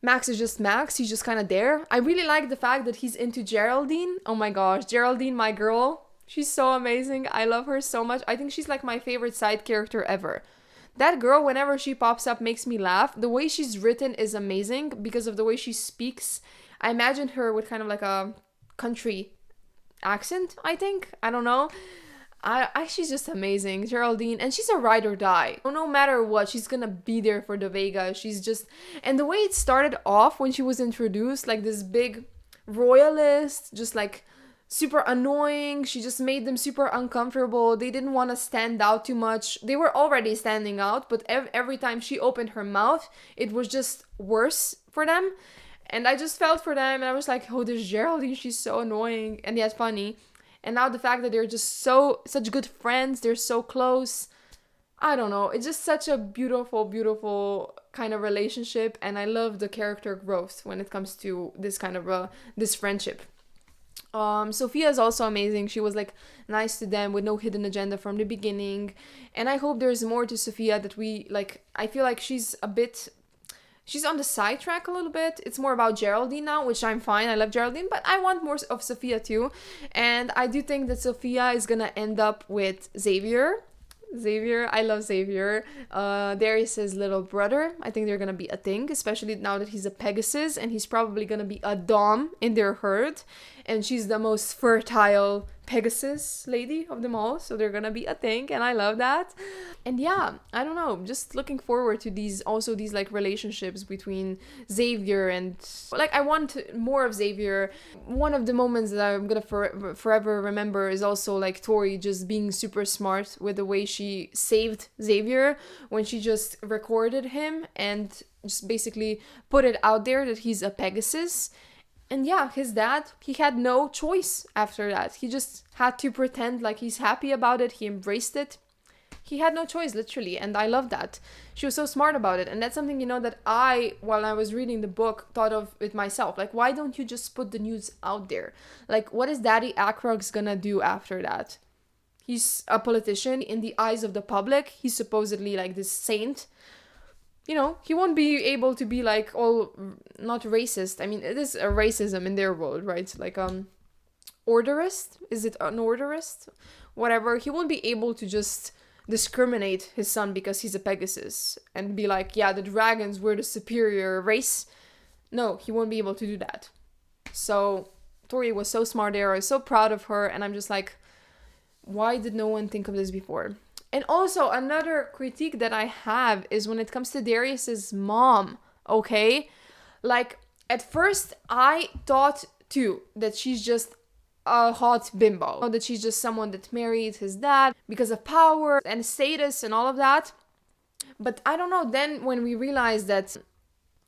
Max is just Max. He's just kind of there. I really like the fact that he's into Geraldine. Oh my gosh, Geraldine, my girl. She's so amazing. I love her so much. I think she's like my favorite side character ever. That girl, whenever she pops up, makes me laugh. The way she's written is amazing because of the way she speaks. I imagine her with kind of like a country accent, I think. I don't know. She's just amazing, Geraldine, and she's a ride or die. No matter what, she's gonna be there for the Vega. She's just, and the way it started off when she was introduced, like this big royalist, just like super annoying. She just made them super uncomfortable. They didn't want to stand out too much. They were already standing out, but every time she opened her mouth, it was just worse for them. And I just felt for them, and I was like, oh, this Geraldine, she's so annoying and yet funny. And now the fact that they're just such good friends, they're so close. I don't know. It's just such a beautiful, beautiful kind of relationship. And I love the character growth when it comes to this kind of this friendship. Sophia is also amazing. She was like nice to them with no hidden agenda from the beginning. And I hope there's more to Sophia that we like. I feel like she's on the sidetrack a little bit. It's more about Geraldine now, which I'm fine. I love Geraldine, but I want more of Sophia too. And I do think that Sophia is gonna end up with Xavier. Xavier, I love Xavier. Darius's little brother. I think they're gonna be a thing, especially now that he's a Pegasus and he's probably gonna be a dom in their herd. And she's the most fertile Pegasus lady of them all, so they're gonna be a thing, and I love that. And yeah, I don't know, just looking forward to these like relationships between Xavier and like I want more of Xavier. One of the moments that I'm gonna forever remember is also like Tory just being super smart with the way she saved Xavier when she just recorded him and just basically put it out there that he's a Pegasus. And yeah, his dad, he had no choice after that. He just had to pretend like he's happy about it. He embraced it. He had no choice, literally. And I love that. She was so smart about it. And that's something, that I, while I was reading the book, thought of it myself. Like, why don't you just put the news out there? Like, what is Daddy Akrog's gonna do after that? He's a politician in the eyes of the public. He's supposedly like this saint. He won't be able to be like all not racist. I mean, it is a racism in their world, right? Like orderist? Is it an orderist? Whatever. He won't be able to just discriminate his son because he's a Pegasus and be like, yeah, the dragons were the superior race. No, he won't be able to do that. So Tori was so smart there. I was so proud of her, and I'm just like, why did no one think of this before? And also, another critique that I have is when it comes to Darius's mom, okay? Like, at first, I thought, too, that she's just a hot bimbo. That she's just someone that married his dad because of power and status and all of that. But I don't know, then when we realized that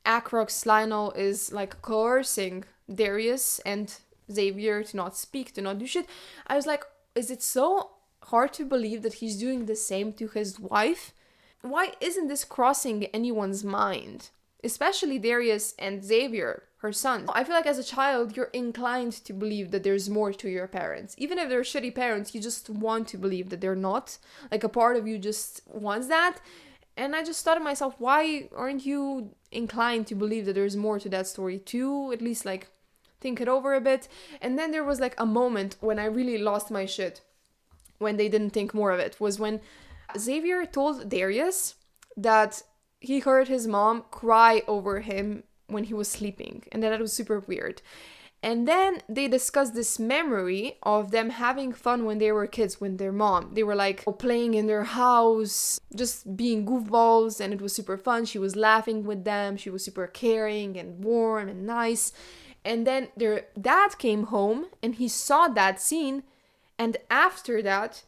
Acrox Lionel is, like, coercing Darius and Xavier to not speak, to not do shit, I was like, is it so hard to believe that he's doing the same to his wife? Why isn't this crossing anyone's mind? Especially Darius and Xavier, her son. I feel like as a child, you're inclined to believe that there's more to your parents. Even if they're shitty parents, you just want to believe that they're not. Like, a part of you just wants that. And I just thought to myself, why aren't you inclined to believe that there's more to that story too? At least, like, think it over a bit. And then there was, like, a moment when I really lost my shit. When they didn't think more of it, was when Xavier told Darius that he heard his mom cry over him when he was sleeping, and that was super weird. And then they discussed this memory of them having fun when they were kids with their mom. They were like playing in their house, just being goofballs, and it was super fun. She was laughing with them. She was super caring and warm and nice. And then their dad came home and he saw that scene. And after that,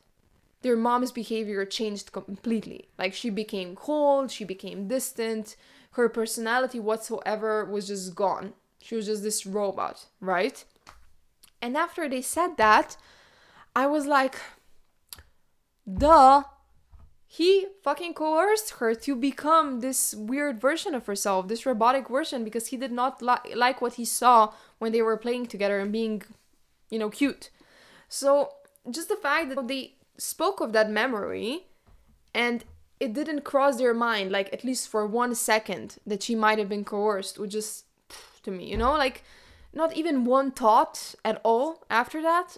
their mom's behavior changed completely. Like, she became cold, she became distant, her personality whatsoever was just gone. She was just this robot, right? And after they said that, I was like, duh, he fucking coerced her to become this weird version of herself, this robotic version, because he did not like what he saw when they were playing together and being, cute. So just the fact that they spoke of that memory and it didn't cross their mind, like at least for 1 second, that she might have been coerced, would just, to me, like not even one thought at all after that.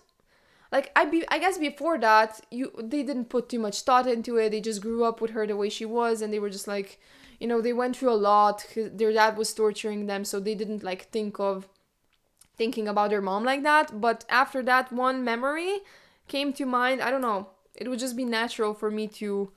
Like, I guess before that, they didn't put too much thought into it. They just grew up with her the way she was, and they were just like, they went through a lot. Their dad was torturing them, so they didn't like thinking about their mom like that. But after that one memory came to mind, I don't know, it would just be natural for me to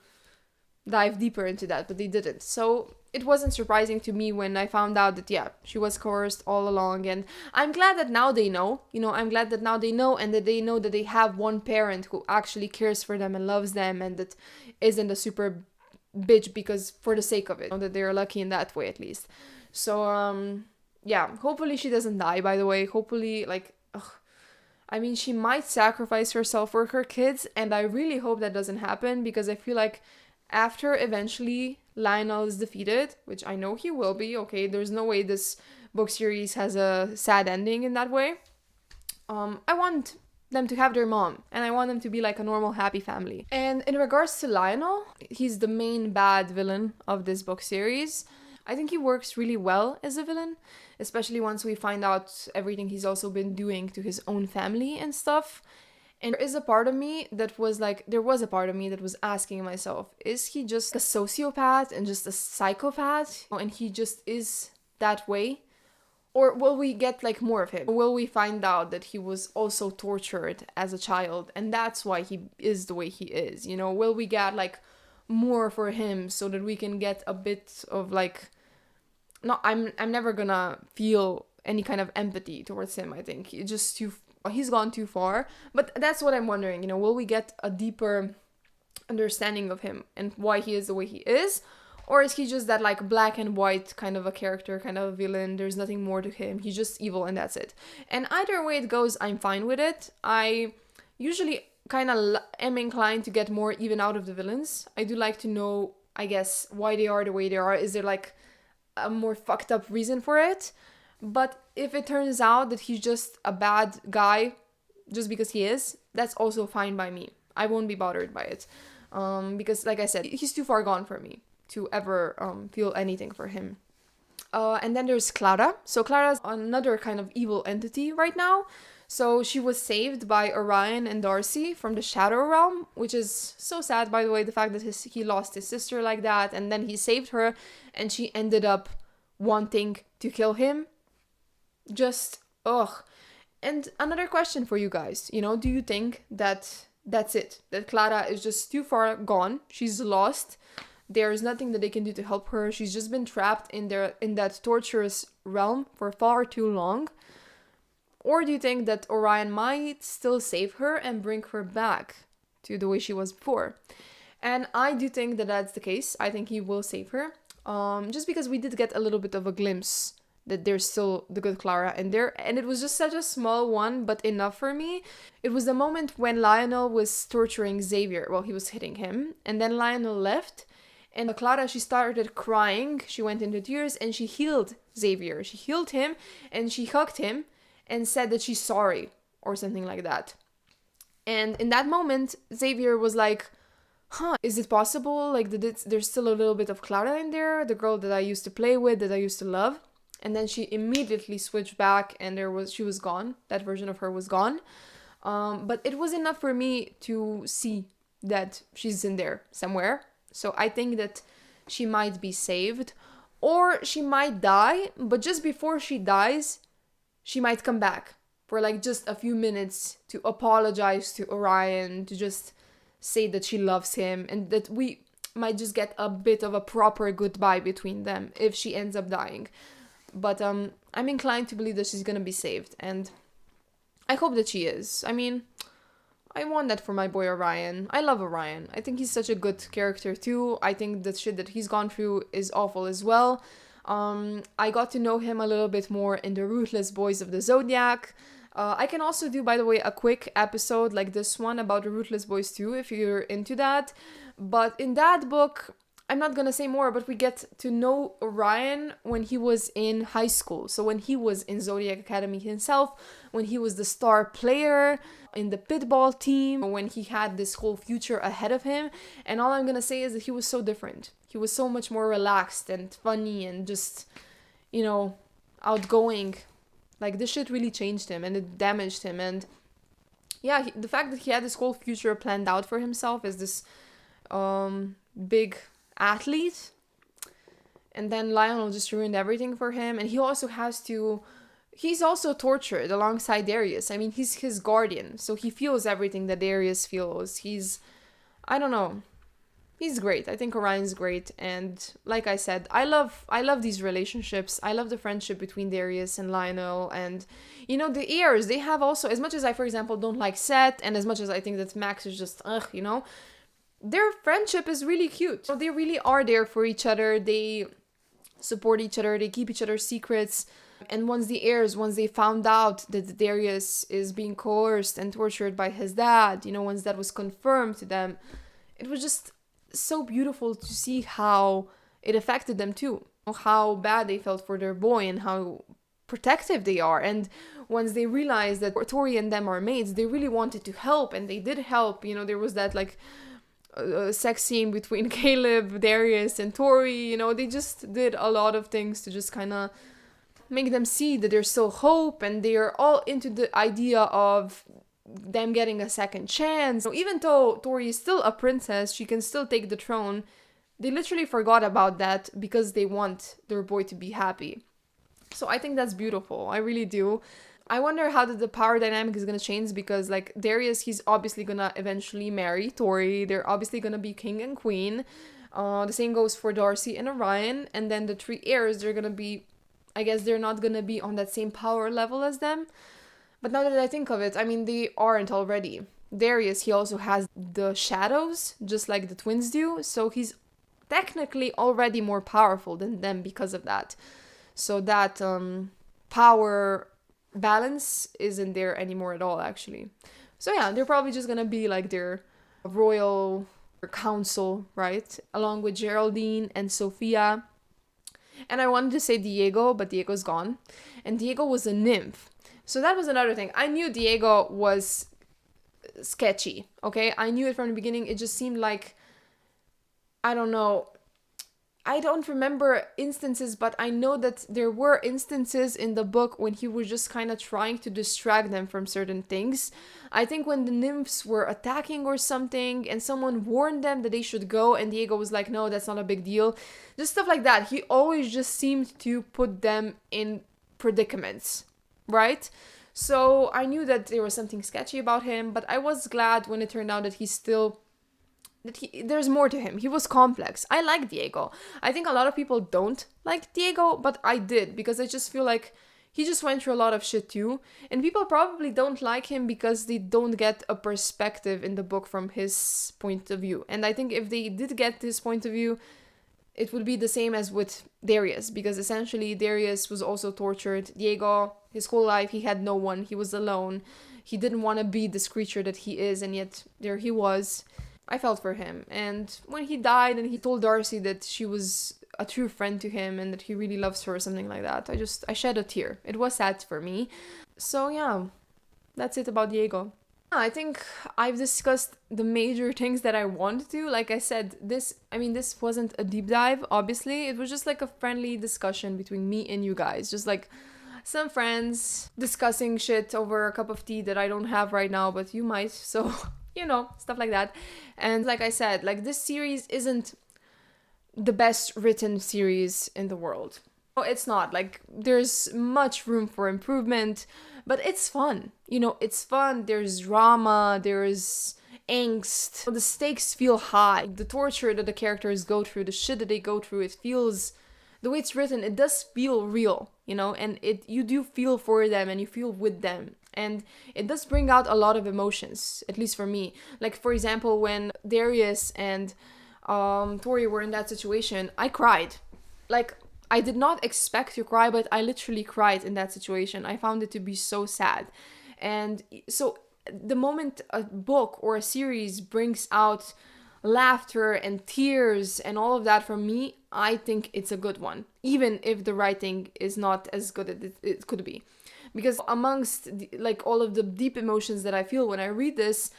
dive deeper into that, but they didn't. So it wasn't surprising to me when I found out that, yeah, she was coerced all along. And I'm glad that now they know, I'm glad that now they know, and that they know that they have one parent who actually cares for them and loves them, and that isn't a super bitch because for the sake of it, that they're lucky in that way at least. So, yeah, hopefully she doesn't die, by the way. Hopefully, like, she might sacrifice herself for her kids, and I really hope that doesn't happen, because I feel like after eventually Lionel is defeated, which I know he will be, okay, there's no way this book series has a sad ending in that way. I want them to have their mom, and I want them to be like a normal, happy family. And in regards to Lionel, he's the main bad villain of this book series. I think he works really well as a villain, especially once we find out everything he's also been doing to his own family and stuff. And there is a part of me that was like, there was a part of me that was asking myself, is he just a sociopath and just a psychopath? And he just is that way? Or will we get like more of him? Will we find out that he was also tortured as a child and that's why he is the way he is? You know, will we get like more for him so that we can get a bit of like, no, I'm never gonna feel any kind of empathy towards him. I think he's gone too far. But that's what I'm wondering, you know, will we get a deeper understanding of him and why he is the way he is? Or is he just that like black and white kind of a character, kind of a villain? There's nothing more to him. He's just evil and that's it. And either way it goes, I'm fine with it. I usually kind of am inclined to get more even out of the villains. I do like to know, I guess, why they are the way they are. Is there like a more fucked up reason for it? But if it turns out that he's just a bad guy just because he is, that's also fine by me. I won't be bothered by it. Because like I said, he's too far gone for me to ever feel anything for him. And then there's Clara. So Clara's another kind of evil entity right now. So she was saved by Orion and Darcy from the Shadow Realm, which is so sad, by the way, the fact that he lost his sister like that, and then he saved her, and she ended up wanting to kill him. Just, ugh. And another question for you guys, you know, do you think that that's it? That Clara is just too far gone? She's lost. There's nothing that they can do to help her. She's just been trapped in that torturous realm for far too long. Or do you think that Orion might still save her and bring her back to the way she was before? And I do think that that's the case. I think he will save her. Just because we did get a little bit of a glimpse that there's still the good Clara in there. And it was just such a small one, but enough for me. It was the moment when Lionel was torturing Xavier. Well, he was hitting him. And then Lionel left. And Clara, she started crying. She went into tears and she healed Xavier. She healed him and she hugged him and said that she's sorry or something like that. And in that moment, Xavier was like, is it possible? Like, there's still a little bit of Clara in there, the girl that I used to play with, that I used to love. And then she immediately switched back and she was gone. That version of her was gone. But it was enough for me to see that she's in there somewhere. So I think that she might be saved, or she might die, but just before she dies, she might come back for like just a few minutes to apologize to Orion, to just say that she loves him, and that we might just get a bit of a proper goodbye between them if she ends up dying. But I'm inclined to believe that she's gonna be saved, and I hope that she is. I mean, I want that for my boy Orion. I love Orion. I think he's such a good character too. I think the shit that he's gone through is awful as well. I got to know him a little bit more in the Ruthless Boys of the Zodiac. I can also do, by the way, a quick episode like this one about the Ruthless Boys too, if you're into that. But in that book, I'm not gonna say more, but we get to know Orion when he was in high school. So when he was in Zodiac Academy himself, when he was the star player in the pitball team, when he had this whole future ahead of him. And all I'm gonna say is that he was so different. He was so much more relaxed and funny and just, you know, outgoing. Like, this shit really changed him and it damaged him. And yeah, the fact that he had this whole future planned out for himself as this big athlete, and then Lionel just ruined everything for him. And he's also tortured alongside Darius. I mean, he's his guardian, so he feels everything that Darius feels. I don't know, he's great. I think Orion's great. And like I said, I love these relationships. I love the friendship between Darius and Lionel. And you know, the Heirs, they have also, as much as I, for example, don't like Seth, and as much as I think that Max is just you know, their friendship is really cute. So they really are there for each other. They support each other. They keep each other's secrets. And once they found out that Darius is being coerced and tortured by his dad, you know, once that was confirmed to them, it was just so beautiful to see how it affected them too. How bad they felt for their boy and how protective they are. And once they realized that Tory and them are mates, they really wanted to help, and they did help. You know, there was that like sex scene between Caleb, Darius, and Tory. You know, they just did a lot of things to just kind of make them see that there's still hope, and they are all into the idea of them getting a second chance. So even though Tori is still a princess, she can still take the throne. They literally forgot about that because they want their boy to be happy. So I think that's beautiful. I really do. I wonder how the power dynamic is going to change, because like Darius, he's obviously going to eventually marry Tori. They're obviously going to be king and queen. The same goes for Darcy and Orion. And then the 3 heirs, they're going to be, I guess they're not going to be on that same power level as them. But now that I think of it, I mean, they aren't already. Darius, he also has the shadows, just like the twins do. So he's technically already more powerful than them because of that. So that power balance isn't there anymore at all, actually. So yeah, they're probably just gonna be like their royal council, right? Along with Geraldine and Sophia. And I wanted to say Diego, but Diego's gone. And Diego was a nymph. So that was another thing. I knew Diego was sketchy, okay? I knew it from the beginning. It just seemed like, I don't know, I don't remember instances, but I know that there were instances in the book when he was just kind of trying to distract them from certain things. I think when the nymphs were attacking or something and someone warned them that they should go and Diego was like, no, that's not a big deal. Just stuff like that. He always just seemed to put them in predicaments, right? So I knew that there was something sketchy about him, but I was glad when it turned out that there's more to him. He was complex. I like Diego. I think a lot of people don't like Diego, but I did, because I just feel like he just went through a lot of shit too. And people probably don't like him because they don't get a perspective in the book from his point of view. And I think if they did get this point of view, it would be the same as with Darius, because essentially Darius was also tortured. Diego, his whole life, he had no one. He was alone. He didn't want to be this creature that he is, and yet there he was. I felt for him. And when he died and he told Darcy that she was a true friend to him and that he really loves her or something like that, I shed a tear. It was sad for me. So yeah, that's it about Diego. I think I've discussed the major things that I wanted to. Like I said, this wasn't a deep dive, obviously. It was just like a friendly discussion between me and you guys. Just like some friends discussing shit over a cup of tea that I don't have right now, but you might, so you know, stuff like that. And like I said, like this series isn't the best written series in the world. No, it's not. Like there's much room for improvement, but it's fun. You know, it's fun. There's drama, there's angst. The stakes feel high. The torture that the characters go through, the shit that they go through, it feels, the way it's written, it does feel real, you know, and you do feel for them and you feel with them. And it does bring out a lot of emotions, at least for me. Like, for example, when Darius and Tori were in that situation, I cried. Like, I did not expect to cry, but I literally cried in that situation. I found it to be so sad. And so the moment a book or a series brings out laughter and tears and all of that from me, I think it's a good one, even if the writing is not as good as it could be. Because amongst like all of the deep emotions that I feel when I read this,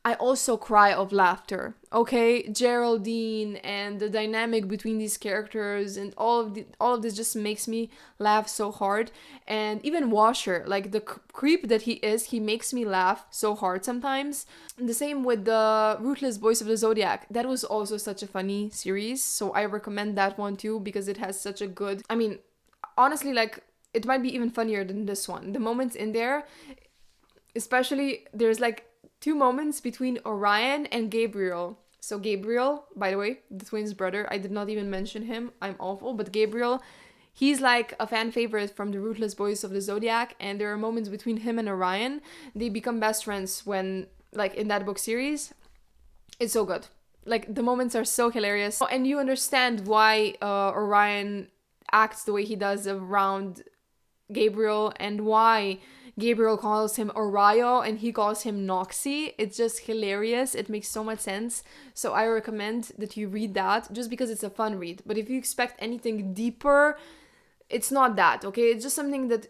I also cry of laughter, okay? Geraldine and the dynamic between these characters and all of this just makes me laugh so hard. And even Washer, like the creep that he is, he makes me laugh so hard sometimes. And the same with the Ruthless Boys of the Zodiac. That was also such a funny series, so I recommend that one too, because it has such a good, I mean, honestly, like, it might be even funnier than this one. The moments in there, especially, there's like 2 moments between Orion and Gabriel. So Gabriel, by the way, the twins' brother, I did not even mention him. I'm awful. But Gabriel, he's like a fan favorite from the Ruthless Boys of the Zodiac. And there are moments between him and Orion. They become best friends when, like, in that book series. It's so good. Like, the moments are so hilarious. And you understand why Orion acts the way he does around Gabriel, and why Gabriel calls him Orion and he calls him Noxy. It's just hilarious. It makes so much sense. So I recommend that you read that, just because it's a fun read. But if you expect anything deeper, it's not that, okay? It's just something that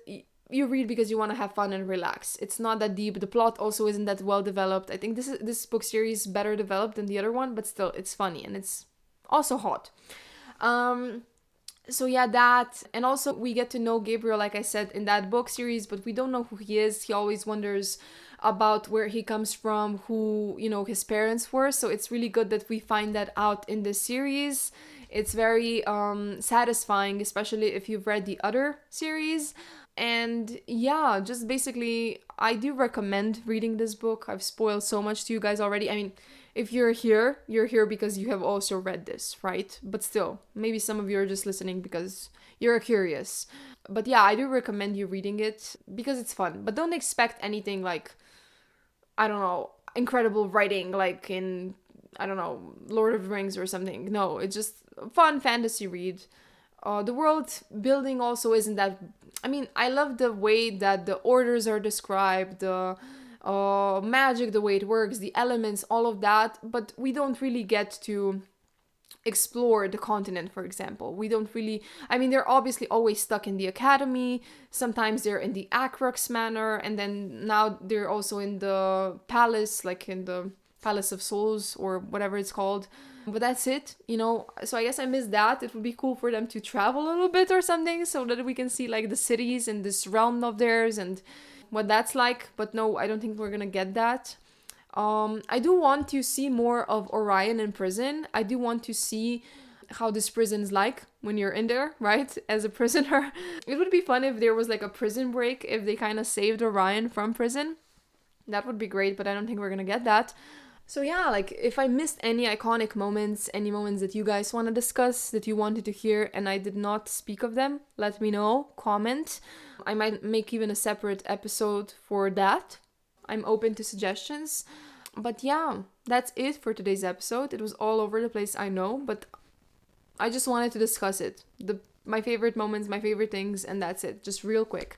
you read because you want to have fun and relax. It's not that deep. The plot also isn't that well developed. I think this book series is better developed than the other one, but still, it's funny and it's also hot. So yeah, that, and also we get to know Gabriel, like I said, in that book series, but we don't know who he is. He always wonders about where he comes from, who, his parents were. So it's really good that we find that out in this series. It's very satisfying, especially if you've read the other series. And yeah, just basically, I do recommend reading this book. I've spoiled so much to you guys already. I mean, if you're here because you have also read this, right? But still, maybe some of you are just listening because you're curious. But yeah, I do recommend you reading it because it's fun. But don't expect anything like, I don't know, incredible writing like in, I don't know, Lord of the Rings or something. No, it's just a fun fantasy read. The world building also isn't that. I mean, I love the way that the orders are described, the magic, the way it works, the elements, all of that. But we don't really get to explore the continent, for example. We don't really. I mean, they're obviously always stuck in the academy. Sometimes they're in the Acrux manor, and then now they're also in the palace, like in the Palace of Souls or whatever it's called. But that's it, so I guess I miss that. It would be cool for them to travel a little bit or something so that we can see like the cities in this realm of theirs and what that's like. But no, I don't think we're gonna get that. I do want to see more of Orion in prison. I do want to see how this prison's like when you're in there, right? As a prisoner. It would be fun if there was like a prison break, if they kind of saved Orion from prison. That would be great, but I don't think we're gonna get that. So yeah, like if I missed any iconic moments, any moments that you guys want to discuss, that you wanted to hear and I did not speak of them, let me know, comment. I might make even a separate episode for that. I'm open to suggestions. But yeah, that's it for today's episode. It was all over the place, I know, but I just wanted to discuss it. My favorite moments, my favorite things, and that's it. Just real quick.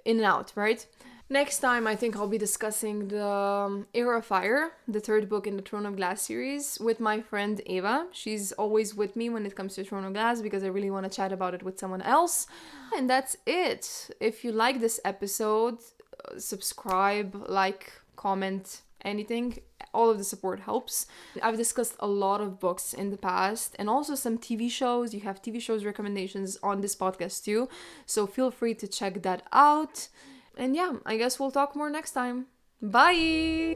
In and out, right? Next time, I think I'll be discussing the Heir of Fire, the third book in the Throne of Glass series, with my friend Eva. She's always with me when it comes to Throne of Glass because I really want to chat about it with someone else. And that's it. If you like this episode, subscribe, like, comment, anything. All of the support helps. I've discussed a lot of books in the past and also some TV shows. You have TV shows recommendations on this podcast too. So feel free to check that out. And yeah, I guess we'll talk more next time. Bye!